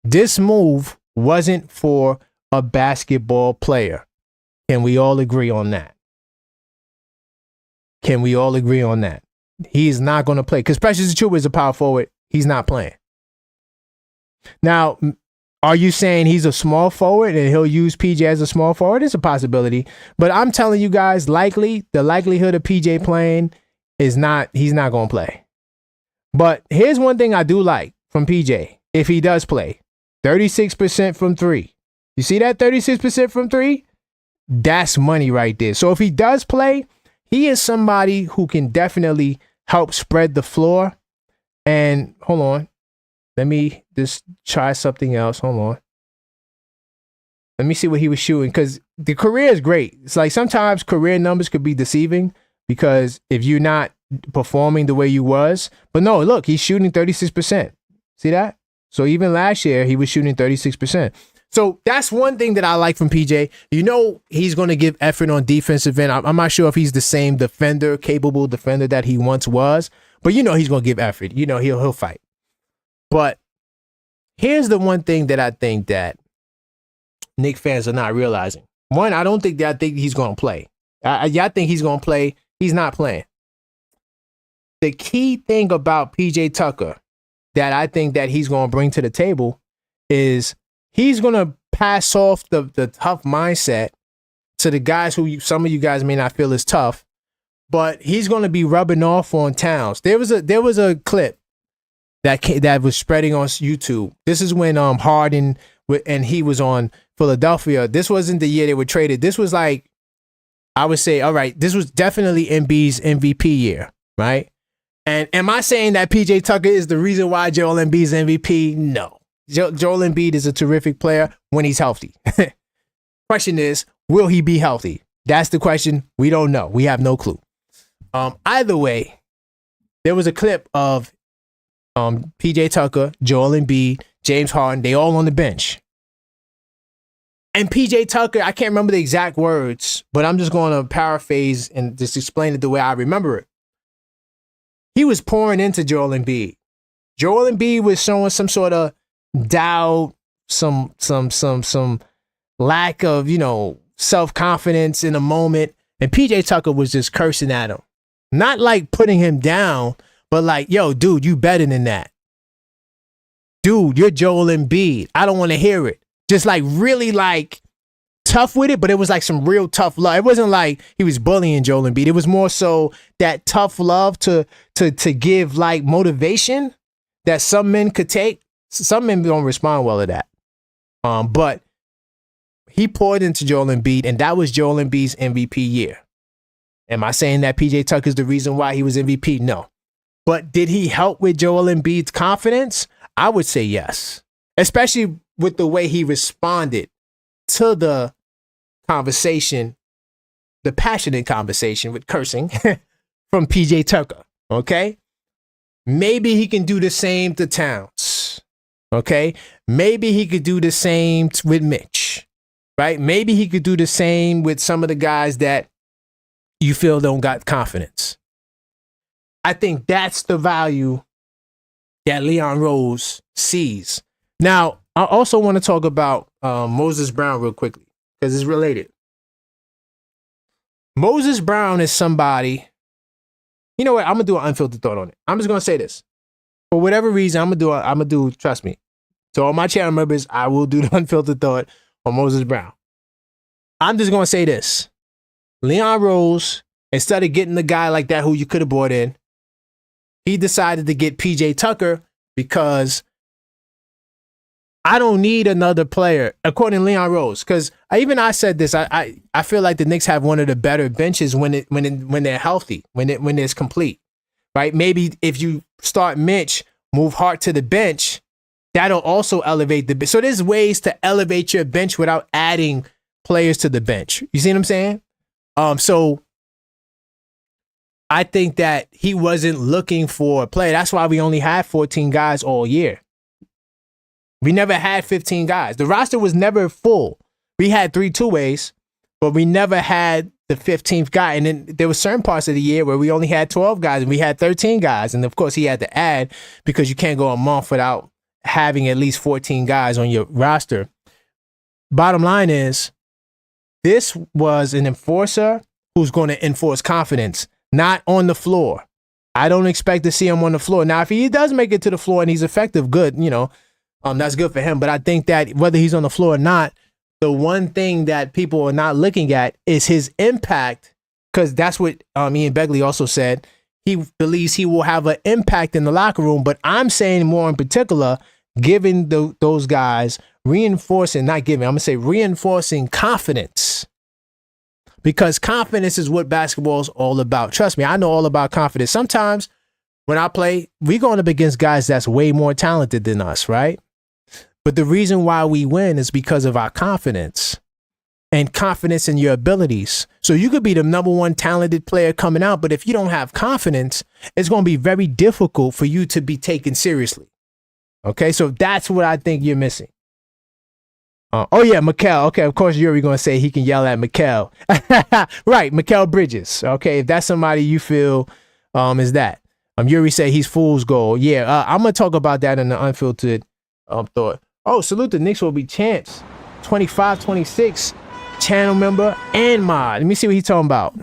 This move wasn't for a basketball player. Can we all agree on that? Can we all agree on that? He's not going to play. Because Precious Achiuwa is a power forward. He's not playing. Now, are you saying he's a small forward and he'll use PJ as a small forward? It's a possibility. But I'm telling you guys, the likelihood of PJ playing is not, he's not going to play. But here's one thing I do like from PJ, if he does play. 36% from 3. You see that 36% from 3? That's money right there. So if he does play, he is somebody who can definitely help spread the floor. And hold on. Let me just try something else. Hold on. Let me see what he was shooting, because the career is great. It's like sometimes career numbers could be deceiving because if you're not performing the way you was. But no, look, he's shooting 36%. See that? So even last year, he was shooting 36%. So that's one thing that I like from PJ. You know, he's going to give effort on defensive end. I'm not sure if he's the same defender, capable defender that he once was, but you know he's going to give effort. You know, he'll fight. But here's the one thing that I think that Knicks fans are not realizing. One, I don't think that I think he's going to play. I think he's going to play. He's not playing. The key thing about PJ Tucker that I think that he's going to bring to the table is he's going to pass off the tough mindset to the guys who some of you guys may not feel is tough, but he's going to be rubbing off on Towns. There was a clip that was spreading on YouTube. This is when Harden and he was on Philadelphia. This wasn't the year they were traded. This was like, I would say, all right, this was definitely Embiid's MVP year, right? And am I saying that PJ Tucker is the reason why Joel Embiid's MVP? No. Joel Embiid is a terrific player when he's healthy. Question is, will he be healthy? That's the question. We don't know. We have no clue. Either way, there was a clip of PJ Tucker, Joel Embiid, James Harden, they all on the bench. And PJ Tucker, I can't remember the exact words, but I'm just going to paraphrase and just explain it the way I remember it. He was pouring into Joel Embiid. Joel Embiid was showing some sort of doubt, some lack of, self-confidence in a moment. And PJ Tucker was just cursing at him. Not like putting him down, but like, yo, dude, you better than that. Dude, you're Joel Embiid. I don't want to hear it. Just like really like tough with it, but it was like some real tough love. It wasn't like he was bullying Joel Embiid. It was more so that tough love to give like motivation that some men could take. Some men don't respond well to that. But he poured into Joel Embiid, and that was Joel Embiid's MVP year. Am I saying that PJ Tucker is the reason why he was MVP? No. But did he help with Joel Embiid's confidence? I would say yes. Especially with the way he responded to the conversation, the passionate conversation with cursing from PJ Tucker. Okay? Maybe he can do the same to Towns. Okay? Maybe he could do the same with Mitch. Right? Maybe he could do the same with some of the guys that you feel don't got confidence. I think that's the value that Leon Rose sees. Now, I also want to talk about Moses Brown real quickly because it's related. Moses Brown is somebody, you know what? I'm going to do an unfiltered thought on it. I'm just going to say this. For whatever reason, I'm going to do, trust me. To all my channel members, I will do the unfiltered thought on Moses Brown. I'm just going to say this. Leon Rose, instead of getting the guy like that who you could have brought in, he decided to get PJ Tucker because I don't need another player, according to Leon Rose. Because I said this. I feel like the Knicks have one of the better benches when they're healthy, when it's complete, right? Maybe if you start Mitch, move Hart to the bench, that'll also elevate the bench. So there's ways to elevate your bench without adding players to the bench. You see what I'm saying? So I think that he wasn't looking for a player. That's why we only had 14 guys all year. We never had 15 guys. The roster was never full. We had 3 two-ways, but we never had the 15th guy. And then there were certain parts of the year where we only had 12 guys and we had 13 guys. And of course, he had to add because you can't go a month without having at least 14 guys on your roster. Bottom line is, this was an enforcer who's going to enforce confidence, not on the floor. I don't expect to see him on the floor. Now, if he does make it to the floor and he's effective, good, that's good for him. But I think that whether he's on the floor or not, the one thing that people are not looking at is his impact, because that's what Ian Begley also said. He believes he will have an impact in the locker room. But I'm saying more in particular, giving those guys reinforcing confidence. Because confidence is what basketball is all about. Trust me, I know all about confidence. Sometimes when I play, we going up against guys that's way more talented than us, right? But the reason why we win is because of our confidence and confidence in your abilities. So you could be the number one talented player coming out, but if you don't have confidence, it's going to be very difficult for you to be taken seriously. Okay, so that's what I think you're missing. Mikal. Okay, of course you're going to say he can yell at Mikal. Right, Mikal Bridges. Okay, if that's somebody you feel is that. Yuri said he's fool's gold. Yeah, I'm going to talk about that in the unfiltered thought. Oh, salute the Knicks will be champs. 25-26, channel member and mod. Let me see what he's talking about.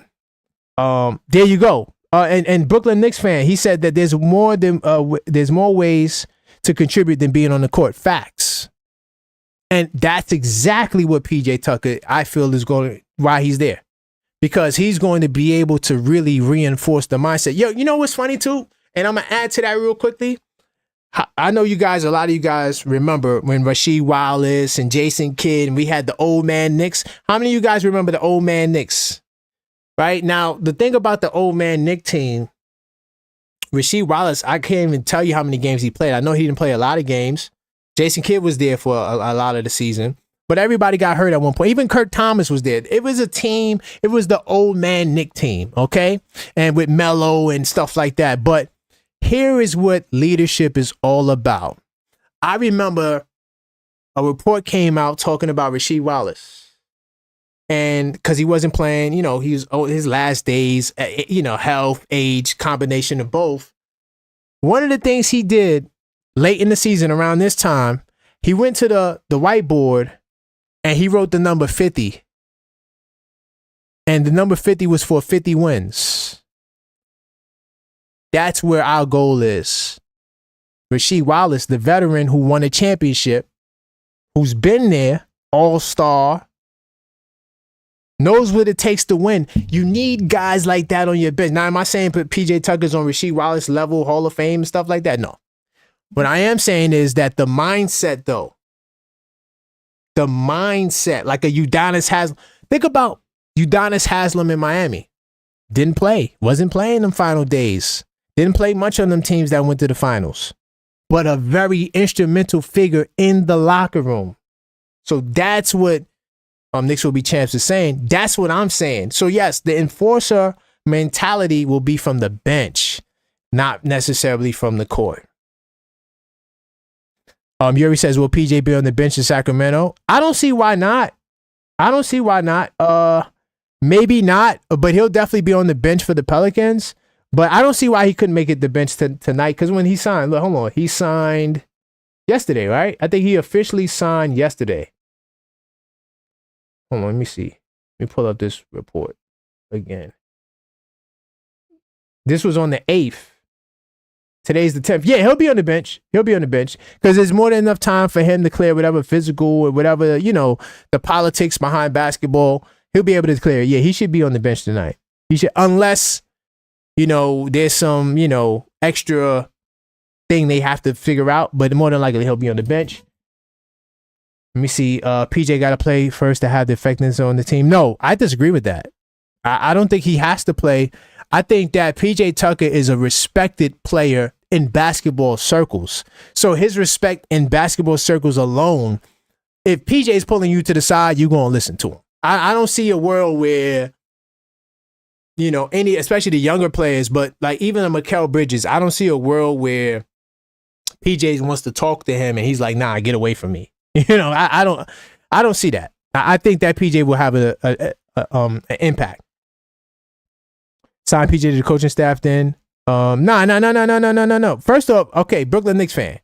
There you go. And Brooklyn Knicks fan, he said that there's more ways to contribute than being on the court. Facts. And that's exactly what PJ Tucker, I feel, is why he's there. Because he's going to be able to really reinforce the mindset. Yo, you know what's funny too? And I'm going to add to that real quickly. I know a lot of you guys remember when Rasheed Wallace and Jason Kidd and we had the old man Knicks. How many of you guys remember the old man Knicks? Right? Now, the thing about the old man Knick team, Rasheed Wallace, I can't even tell you how many games he played. I know he didn't play a lot of games. Jason Kidd was there for a lot of the season. But everybody got hurt at one point. Even Kurt Thomas was there. It was a team. It was the old man Knick team, okay? And with Melo and stuff like that. But here is what leadership is all about. I remember a report came out talking about Rasheed Wallace. And because he wasn't playing, he was his last days, health, age, combination of both. One of the things he did late in the season around this time, he went to the whiteboard and he wrote the number 50. And the number 50 was for 50 wins. That's where our goal is. Rasheed Wallace, the veteran who won a championship, who's been there, all-star, knows what it takes to win. You need guys like that on your bench. Now, am I saying put PJ Tucker's on Rasheed Wallace level, Hall of Fame, and stuff like that? No. What I am saying is that the mindset, though, like a Udonis Haslem. Think about Udonis Haslem in Miami. Didn't play. Wasn't playing them final days. Didn't play much on them teams that went to the finals. But a very instrumental figure in the locker room. So that's what Knicks will be champs is saying. That's what I'm saying. So yes, the enforcer mentality will be from the bench, not necessarily from the court. Yuri says, will PJ be on the bench in Sacramento? I don't see why not. Maybe not, but he'll definitely be on the bench for the Pelicans. But I don't see why he couldn't make it the bench tonight. Because when he signed, look, hold on, he signed yesterday, right? I think he officially signed yesterday. Hold on, let me see. Let me pull up this report again. This was on the 8th. Today's the 10th. Yeah, he'll be on the bench. Because there's more than enough time for him to clear whatever physical or whatever, the politics behind basketball. He'll be able to clear. Yeah, he should be on the bench tonight. He should, unless, there's some, extra thing they have to figure out, but more than likely he'll be on the bench. Let me see. PJ got to play first to have the effectiveness on the team. No, I disagree with that. I don't think he has to play. I think that PJ Tucker is a respected player in basketball circles. So his respect in basketball circles alone, if PJ is pulling you to the side, you're going to listen to him. I don't see a world where, you know, any, especially the younger players, but like even a Mikal Bridges, I don't see a world where PJ wants to talk to him and he's like, nah, get away from me. You know, I don't see that. I think that PJ will have an impact. Sign PJ to the coaching staff then. No. First off, okay, Brooklyn Knicks fan.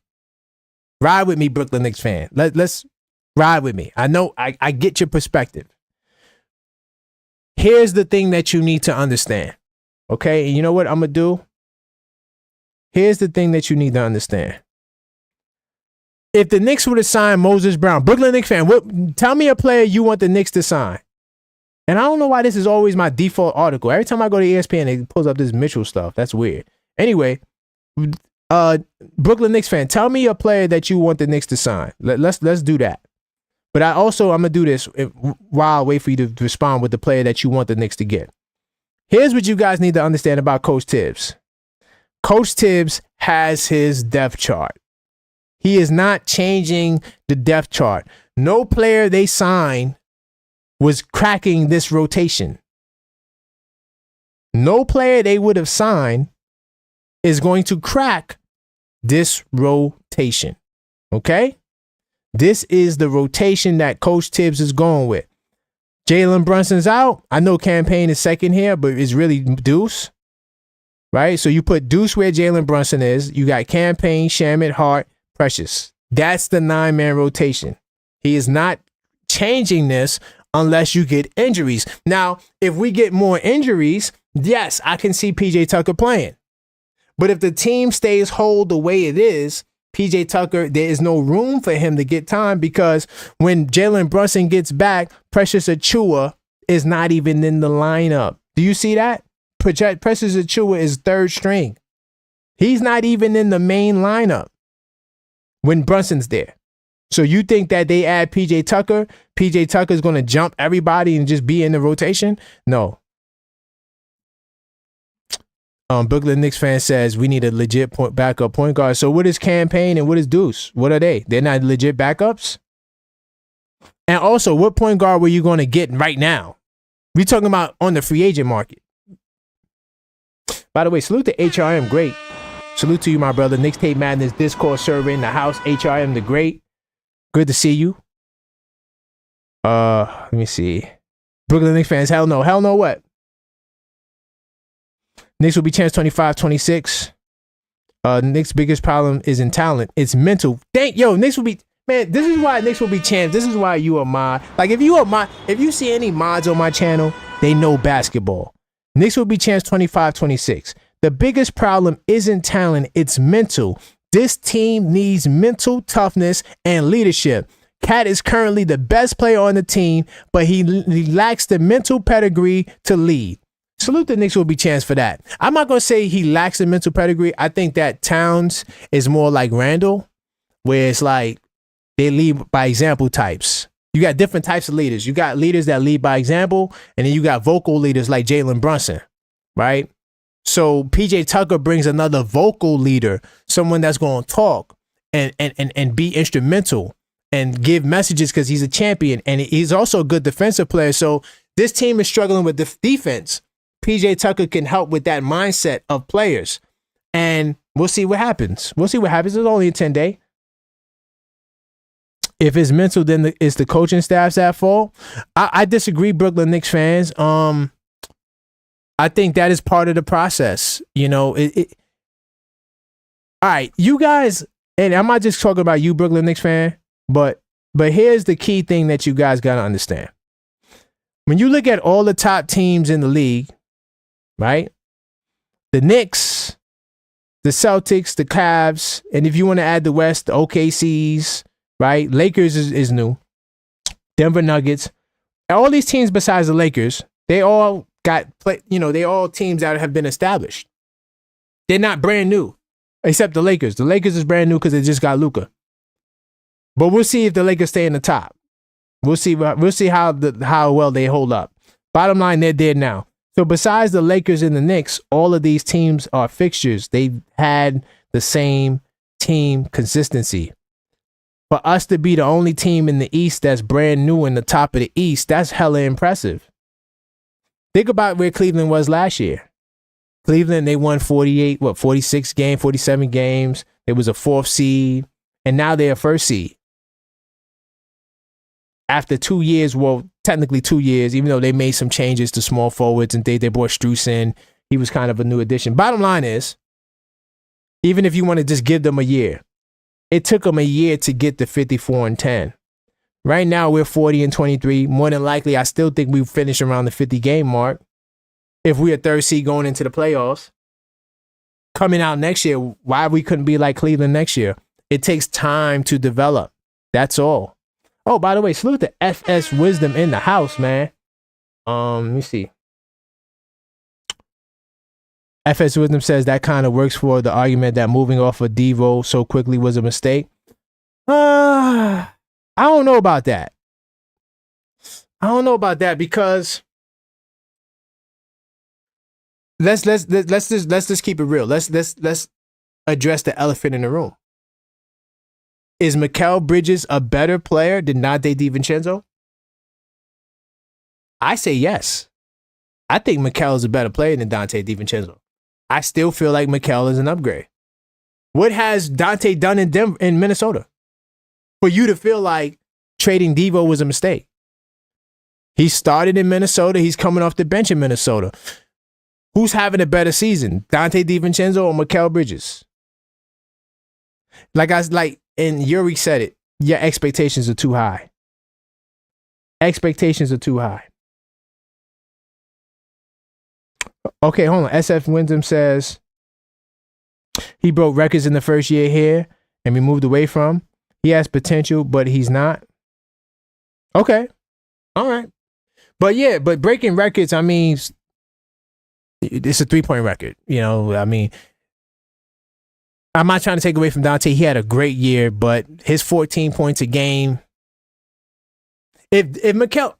Ride with me, Brooklyn Knicks fan. Let's ride with me. I know I get your perspective. Here's the thing that you need to understand. Okay, and you know what I'm gonna do? Here's the thing that you need to understand. If the Knicks would have signed Moses Brown, Brooklyn Knicks fan, tell me a player you want the Knicks to sign. And I don't know why this is always my default article. Every time I go to ESPN, it pulls up this Mitchell stuff. That's weird. Anyway, Brooklyn Knicks fan, tell me a player that you want the Knicks to sign. Let's do that. But I'm gonna do this while I wait for you to respond with the player that you want the Knicks to get. Here's what you guys need to understand about Coach Tibbs. Coach Tibbs has his depth chart. He is not changing the depth chart. No player they sign was cracking this rotation. No player they would have signed is going to crack this rotation. Okay? This is the rotation that Coach Tibbs is going with. Jalen Brunson's out. I know Campaign is second here, but it's really Deuce. Right? So you put Deuce where Jalen Brunson is. You got Campaign, Shamet, Hart, Precious. That's the 9-man rotation. He is not changing this unless you get injuries. Now, if we get more injuries, yes, I can see PJ Tucker playing. But if the team stays whole the way it is, PJ Tucker, there is no room for him to get time because when Jalen Brunson gets back, Precious Achiuwa is not even in the lineup. Do you see that? Precious Achiuwa is third string. He's not even in the main lineup when Brunson's there. So you think that they add PJ Tucker is going to jump everybody and just be in the rotation? No. Brooklyn Knicks fan says we need a legit backup point guard. So what is Campaign and what is Deuce? What are they? They're not legit backups? And also, what point guard were you going to get right now? We're talking about on the free agent market. By the way, salute to HRM, great. Salute to you, my brother. Knicks Tape Madness Discord server in the house. HRM the great. Good to see you. Let me see. Brooklyn Knicks fans, hell no. Hell no what? Knicks will be champs 25-26. Knicks' biggest problem isn't talent. It's mental. Knicks will be, man, this is why Knicks will be champs. This is why you are mod. Like, if you see any mods on my channel, they know basketball. Knicks will be champs 25-26. The biggest problem isn't talent. It's mental. This team needs mental toughness and leadership. Cat is currently the best player on the team, but he lacks the mental pedigree to lead. Salute the Knicks will be chance for that. I'm not going to say he lacks the mental pedigree. I think that Towns is more like Randall, where it's like they lead by example types. You got different types of leaders. You got leaders that lead by example, and then you got vocal leaders like Jalen Brunson, right? So PJ Tucker brings another vocal leader, someone that's going to talk and be instrumental and give messages because he's a champion, and he's also a good defensive player. So this team is struggling with defense. PJ Tucker can help with that mindset of players, and we'll see what happens. It's only a 10-day. If it's mental, then it's the coaching staff's at fault. I disagree, Brooklyn Knicks fans. I think that is part of the process. You know, all right, you guys, and I'm not just talking about you, Brooklyn Knicks fan, but here's the key thing that you guys got to understand. When you look at all the top teams in the league, right? The Knicks, the Celtics, the Cavs, and if you want to add the West, the OKCs, right? Lakers is new. Denver Nuggets. All these teams besides the Lakers, they all got, they all teams that have been established. They're not brand new, except the Lakers. The Lakers is brand new because they just got Luka. But we'll see if the Lakers stay in the top. We'll see how well they hold up. Bottom line, they're there now. So besides the Lakers and the Knicks, all of these teams are fixtures. They've had the same team consistency. For us to be the only team in the East that's brand new in the top of the East, that's hella impressive. Think about where Cleveland was last year. Cleveland, they won 47 games. It was a 4th seed, and now they're a 1st seed. After 2 years, well, technically 2 years, even though they made some changes to small forwards and they brought Strus in, he was kind of a new addition. Bottom line is, even if you want to just give them a year, it took them a year to get to 54-10. Right now, we're 40-23. More than likely, I still think we finish around the 50 game mark. If we're a 3rd seed going into the playoffs, coming out next year, why we couldn't be like Cleveland next year? It takes time to develop. That's all. Oh, by the way, salute to FS Wisdom in the house, man. Let me see. FS Wisdom says that kind of works for the argument that moving off of Devo so quickly was a mistake. I don't know about that. Because let's just keep it real. Let's address the elephant in the room. Is Mikal Bridges a better player than Donte DiVincenzo? I say yes. I think Mikal is a better player than Donte DiVincenzo. I still feel like Mikal is an upgrade. What has Donte done in Minnesota for you to feel like trading Devo was a mistake? He started in Minnesota. He's coming off the bench in Minnesota. Who's having a better season, Donte DiVincenzo or Mikal Bridges? And Yuri said it, your expectations are too high. Expectations are too high. Okay, hold on. SF Wyndham says he broke records in the first year here and we moved away from. He has potential, but he's not. Okay. All right. But breaking records, I mean, it's a 3-point record. You know, I mean, I'm not trying to take away from Donte. He had a great year, but his 14 points a game. If Mikal,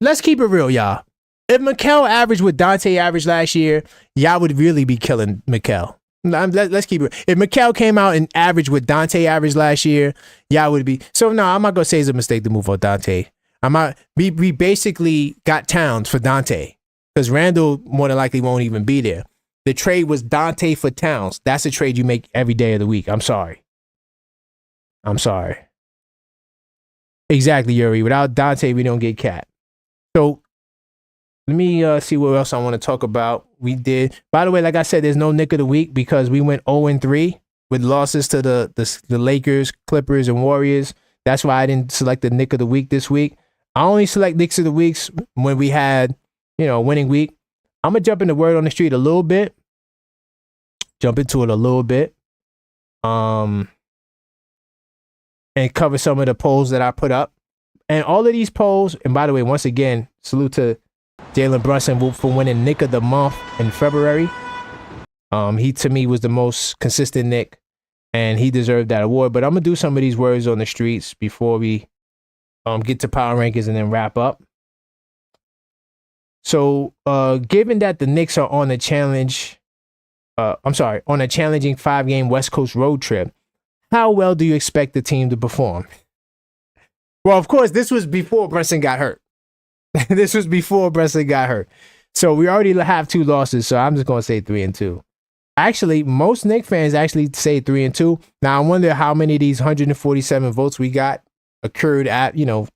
let's keep it real, y'all. If Mikal averaged what Donte averaged last year, y'all would really be killing Mikal. Let's keep it. If Mikal came out and averaged what Donte averaged last year, y'all would be. So no, I'm not gonna say it's a mistake to move on Donte. We basically got Towns for Donte because Randall more than likely won't even be there. The trade was Donte for Towns. That's a trade you make every day of the week. I'm sorry. Exactly, Yuri. Without Donte, we don't get Cat. So let me see what else I want to talk about. We did. By the way, like I said, there's no Nick of the Week because we went 0-3 with losses to the Lakers, Clippers, and Warriors. That's why I didn't select the Nick of the Week this week. I only select Nicks of the Weeks when we had, winning week. I'm going to jump into Word on the Street a little bit. And cover some of the polls that I put up. And all of these polls, and by the way, once again, salute to Jalen Brunson for winning Nick of the Month in February. He, to me, was the most consistent Nick, and he deserved that award. But I'm going to do some of these words on the streets before we get to Power Rankings and then wrap up. So, given that the Knicks are on a challenging 5-game West Coast road trip, how well do you expect the team to perform? Well, of course, this was before Brunson got hurt. So we already have 2 losses, so I'm just going to say 3-2. Actually, most Knicks fans actually say 3-2. Now, I wonder how many of these 147 votes we got occurred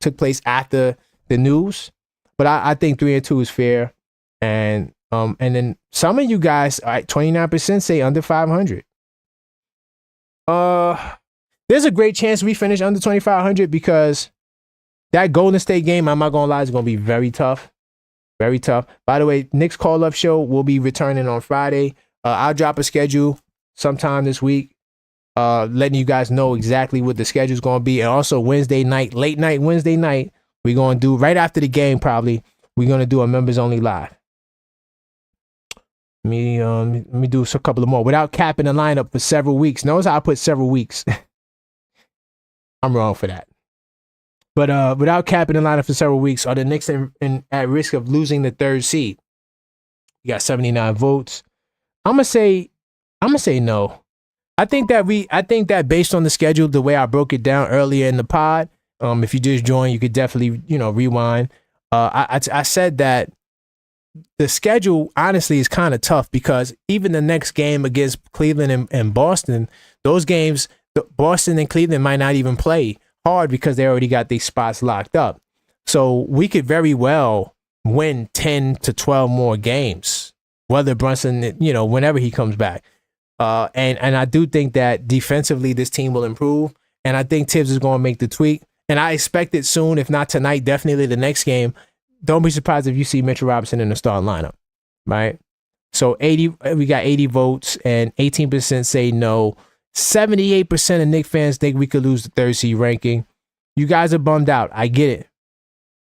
took place after the news. But I think 3-2 is fair. And then some of you guys, 29% say under 500. There's a great chance we finish under 2,500 because that Golden State game, I'm not going to lie, is going to be very tough. Very tough. By the way, Knicks call-up show will be returning on Friday. I'll drop a schedule sometime this week, letting you guys know exactly what the schedule is going to be. And also Wednesday night, late night Wednesday night, we're going to do, right after the game probably, we're going to do a members-only live. Let me do a couple of more without capping the lineup for several weeks. Notice how I put several weeks. I'm wrong for that. But without capping the lineup for several weeks, are the Knicks at risk of losing the third seed? You got 79 votes. I'm gonna say no. I think that based on the schedule, the way I broke it down earlier in the pod, if you just joined, you could definitely rewind. I said that the schedule honestly is kind of tough because even the next game against Cleveland and Boston, those games, Boston and Cleveland might not even play hard because they already got these spots locked up. So we could very well win 10 to 12 more games, whether Brunson, whenever he comes back. And I do think that defensively this team will improve. And I think Tibbs is going to make the tweak. And I expect it soon, if not tonight, definitely the next game. Don't be surprised if you see Mitchell Robinson in the starting lineup, right? So we got 80 votes and 18% say no. 78% of Knicks fans think we could lose the third seed ranking. You guys are bummed out. I get it.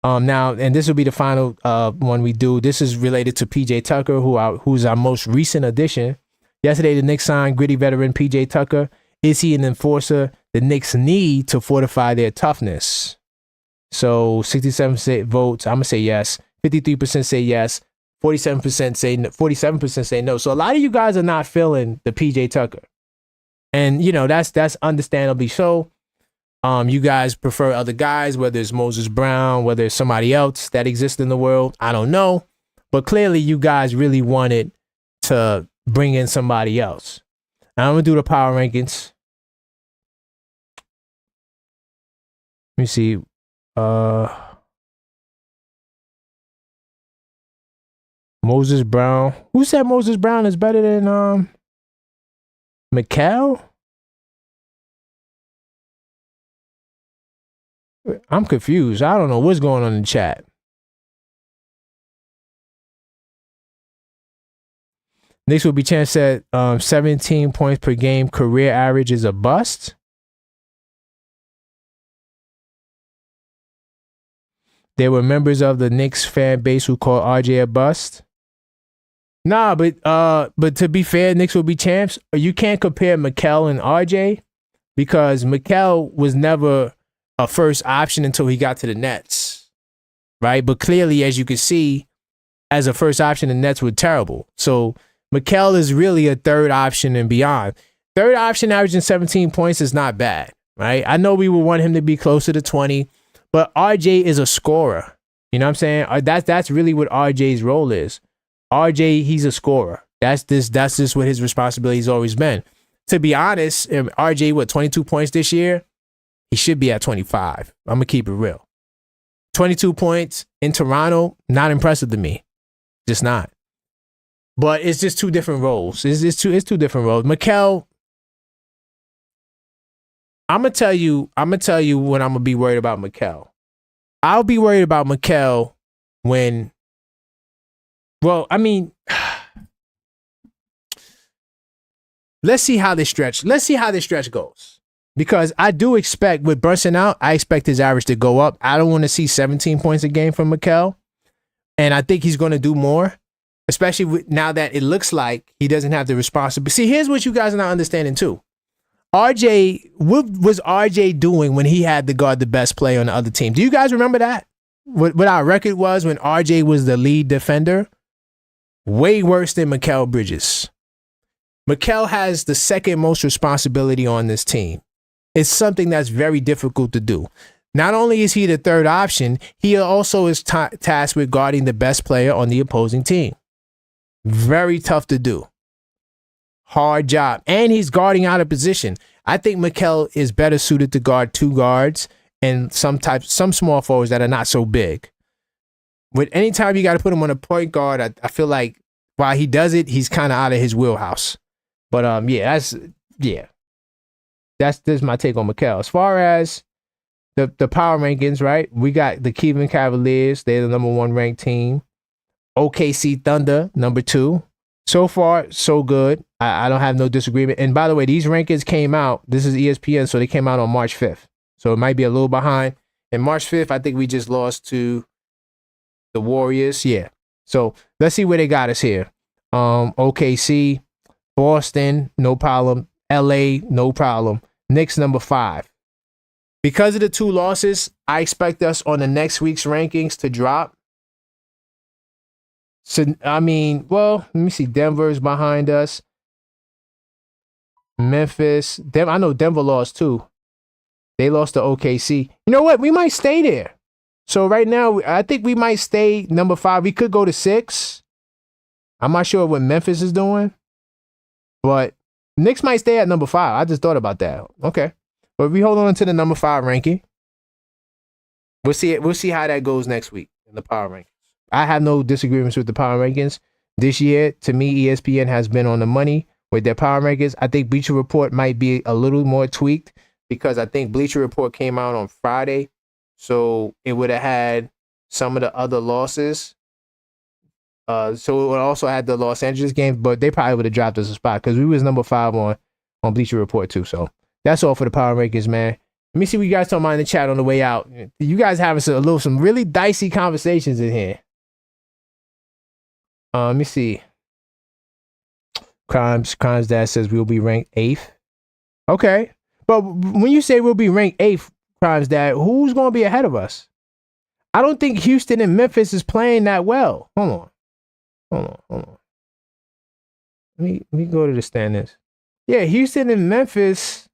Now, and this will be the final one we do. This is related to PJ Tucker, who's our most recent addition. Yesterday, the Knicks signed gritty veteran PJ Tucker. Is he an enforcer the Knicks need to fortify their toughness? So 67% votes. I'm gonna say yes. 53% say yes. 47% say no. So a lot of you guys are not feeling the PJ Tucker, and that's understandably so. You guys prefer other guys, whether it's Moses Brown, whether it's somebody else that exists in the world. I don't know, but clearly you guys really wanted to bring in somebody else. Now I'm gonna do the power rankings. Let me see. Moses Brown. Who said Moses Brown is better than Mikal? I'm confused. I don't know what's going on in the chat. Knicks will be chance at 17 points per game. Career average is a bust. There were members of the Knicks fan base who called RJ a bust. Nah, but to be fair, Knicks will be champs. You can't compare Mikal and RJ because Mikal was never a first option until he got to the Nets, right? But clearly, as you can see, as a first option, the Nets were terrible. So Mikal is really a third option and beyond. Third option averaging 17 points is not bad, right? I know we would want him to be closer to 20, but RJ is a scorer. You know what I'm saying? That's really what RJ's role is. RJ, he's a scorer. That's just what his responsibility's always been. To be honest, RJ, 22 points this year? He should be at 25. I'm going to keep it real. 22 points in Toronto, not impressive to me. Just not. But it's just two different roles. It's two different roles. Mikal, I'm gonna tell you when I'm gonna be worried about Mikal. I'll be worried about Mikal when, well, I mean, let's see how this stretch goes. Because I do expect, with Brunson out, I expect his average to go up. I don't want to see 17 points a game from Mikal. And I think he's going to do more, especially now that it looks like he doesn't have the responsibility. See, here's what you guys are not understanding too. RJ, what was RJ doing when he had to guard the best player on the other team? Do you guys remember that? What our record was when RJ was the lead defender? Way worse than Mikal Bridges. Mikal has the second most responsibility on this team. It's something that's very difficult to do. Not only is he the third option, he also is tasked with guarding the best player on the opposing team. Very tough to do. Hard job. And he's guarding out of position. I think Mikal is better suited to guard two guards and some small forwards that are not so big. But anytime you got to put him on a point guard, I feel like while he does it, he's kind of out of his wheelhouse. But that's my take on Mikal. As far as the power rankings, right? We got the Cleveland Cavaliers. They're the number 1 ranked team. OKC Thunder, number 2. So far, so good. I don't have no disagreement. And by the way, these rankings came out. This is ESPN, so they came out on March 5th. So it might be a little behind. And March 5th, I think we just lost to the Warriors. Yeah. So let's see where they got us here. OKC, Boston, no problem. LA, no problem. Knicks number 5. Because of the 2 losses, I expect us on the next week's rankings to drop. So, I mean, well, let me see. Denver's behind us. Memphis. I know Denver lost too. They lost to OKC. You know what? We might stay there. So right now, I think we might stay number 5. We could go to 6. I'm not sure what Memphis is doing. But Knicks might stay at number 5. I just thought about that. Okay. But we hold on to the number 5 ranking. We'll see it. We'll see how that goes next week in the power rankings. I have no disagreements with the power rankings. This year, to me, ESPN has been on the money with their power rankings. I think Bleacher Report might be a little more tweaked because I think Bleacher Report came out on Friday. So it would have had some of the other losses. So it would also had the Los Angeles games, but they probably would have dropped us a spot because we was number 5 on Bleacher Report too. So that's all for the power rankings, man. Let me see what you guys talking about in the chat on the way out. You guys having some really dicey conversations in here. Let me see. Crimes Dad says we'll be ranked 8th. Okay. But when you say we'll be ranked 8th, Crimes Dad, who's going to be ahead of us? I don't think Houston and Memphis is playing that well. Hold on. Let me go to the standings. Yeah, Houston and Memphis.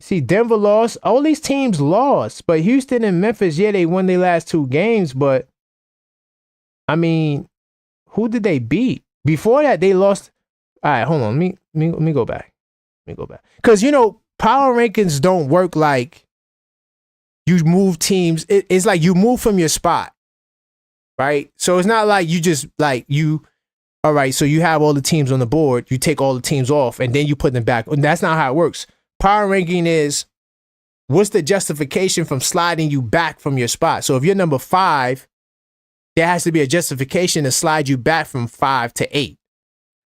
See, Denver lost. All these teams lost. But Houston and Memphis, yeah, they won their last 2 games, but I mean, who did they beat? Before that, they lost. All right, hold on. Let me go back. Because, power rankings don't work like you move teams. It's like you move from your spot, right? So it's not like you just all right, so you have all the teams on the board. You take all the teams off, and then you put them back. And that's not how it works. Power ranking is what's the justification from sliding you back from your spot? So if you're number 5, there has to be a justification to slide you back from 5 to 8.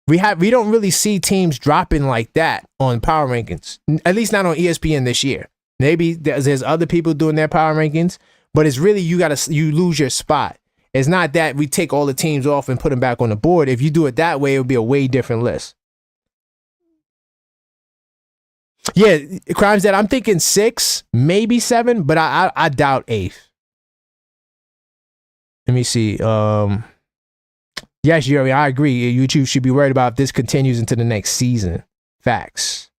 We don't really see teams dropping like that on power rankings, at least not on ESPN this year. Maybe there's other people doing their power rankings, but it's really you lose your spot. It's not that we take all the teams off and put them back on the board. If you do it that way, it would be a way different list. Yeah, Crimes that I'm thinking 6, maybe 7, but I doubt 8th. Let me see. Yes, Yuri, I agree. YouTube should be worried about if this continues into the next season. Facts.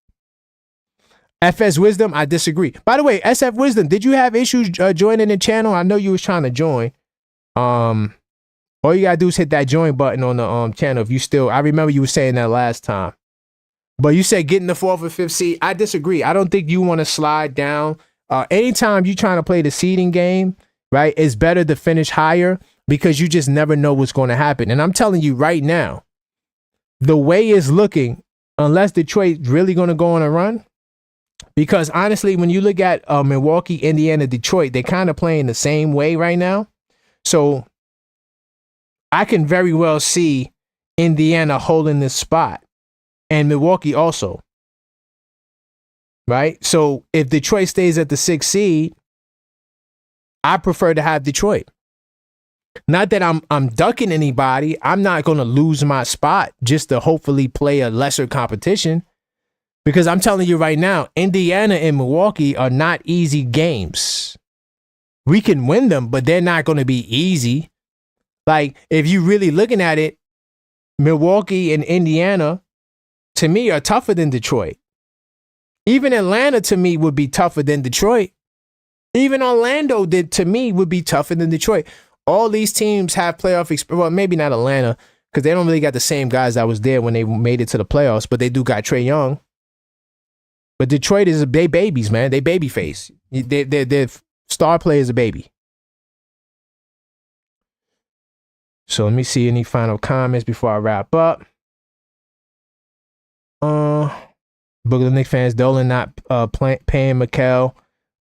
FS Wisdom, I disagree. By the way, SF Wisdom, did you have issues joining the channel? I know you was trying to join. All you gotta do is hit that join button on the channel. If you still, I remember you were saying that last time. But you said getting the 4th or 5th seed. I disagree. I don't think you want to slide down. Anytime you're trying to play the seeding game, right, it's better to finish higher because you just never know what's going to happen. And I'm telling you right now, the way it's looking, unless Detroit's really going to go on a run, because honestly, when you look at Milwaukee, Indiana, Detroit, they're kind of playing the same way right now. So I can very well see Indiana holding this spot and Milwaukee also. Right? So if Detroit stays at the 6th seed, I prefer to have Detroit. Not that I'm ducking anybody. I'm not going to lose my spot just to hopefully play a lesser competition. Because I'm telling you right now, Indiana and Milwaukee are not easy games. We can win them, but they're not going to be easy. Like, if you're really looking at it, Milwaukee and Indiana, to me, are tougher than Detroit. Even Atlanta, to me, would be tougher than Detroit. Even Orlando, to me, would be tougher than Detroit. All these teams have playoff experience. Well, maybe not Atlanta, because they don't really got the same guys that was there when they made it to the playoffs, but they do got Trae Young. But Detroit is they babies, man. They baby face. Their star player is a baby. So let me see any final comments before I wrap up. Brooklyn Knicks fans, Dolan not paying Mikal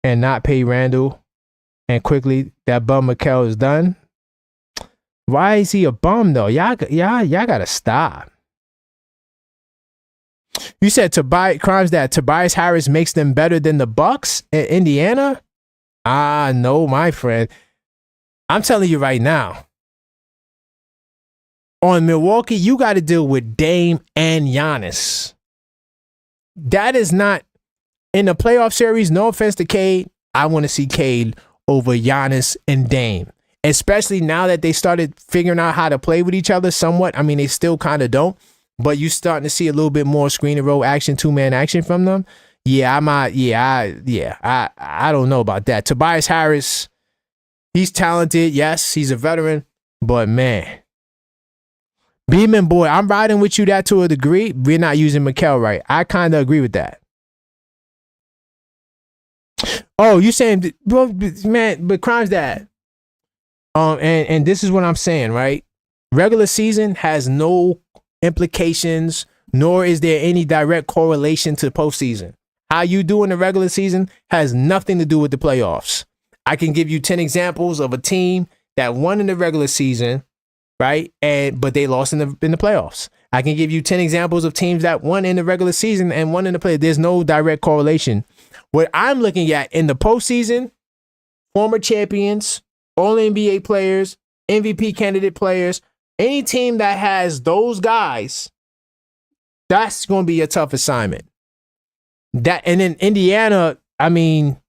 and not pay Randall. And quickly, that bum Mikal is done. Why is he a bum, though? Y'all gotta stop. You said Crimes that Tobias Harris makes them better than the Bucks in Indiana? No, my friend. I'm telling you right now. On Milwaukee, you got to deal with Dame and Giannis. That is not in the playoff series. No offense to Cade, I want to see Cade over Giannis and Dame, especially now that they started figuring out how to play with each other somewhat. I mean, they still kind of don't, but you starting to see a little bit more screen and roll action, 2-man action from them. I don't know about that. Tobias Harris, he's talented. Yes, he's a veteran, but man, Beeman boy, I'm riding with you that to a degree. We're not using Mikal right. I kind of agree with that. Oh, you saying, well, man, but Crime's dad. And this is what I'm saying, right? Regular season has no implications, nor is there any direct correlation to postseason. How you do in the regular season has nothing to do with the playoffs. I can give you 10 examples of a team that won in the regular season, right? But they lost in the playoffs. I can give you 10 examples of teams that won in the regular season and won in the playoffs. There's no direct correlation. What I'm looking at in the postseason, former champions, all NBA players, MVP candidate players, any team that has those guys, that's going to be a tough assignment. And in Indiana, I mean,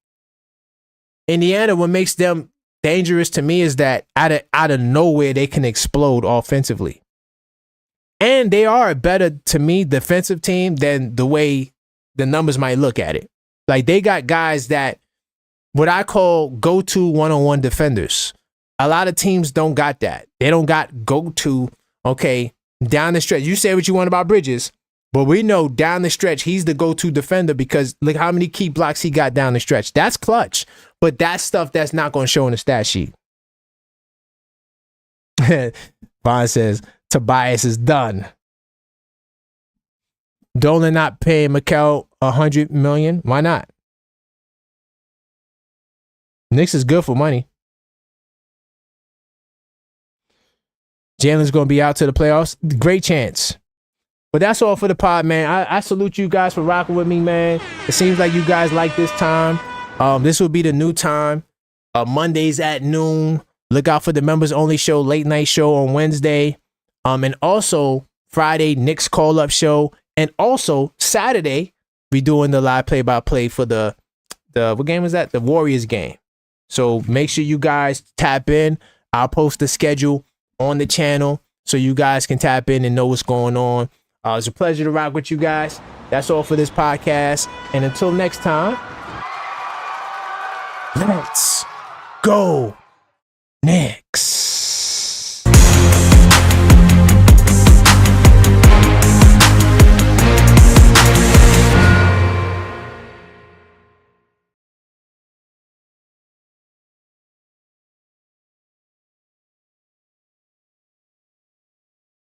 Indiana, what makes them dangerous to me is that out of nowhere they can explode offensively. And they are a better, to me, defensive team than the way the numbers might look at it. Like, they got guys that what I call go-to one-on-one defenders. A lot of teams don't got that. They don't got go-to, okay, down the stretch. You say what you want about Bridges, but we know down the stretch, he's the go-to defender because look how many key blocks he got down the stretch. That's clutch, but that's stuff that's not going to show in the stat sheet. Vaughn says, Tobias is done. Dolan not paying Mikal $100 million. Why not? Knicks is good for money. Jalen's going to be out to the playoffs. Great chance. But that's all for the pod, man. I salute you guys for rocking with me, man. It seems like you guys like this time. This will be the new time. Mondays at noon. Look out for the members only show, late night show on Wednesday. And also Friday, Knicks call-up show. And also Saturday, we doing the live play-by-play for the what game was that? The Warriors game. So make sure you guys tap in. I'll post the schedule on the channel so you guys can tap in and know what's going on. It's a pleasure to rock with you guys. That's all for this podcast. And until next time, let's go Knicks.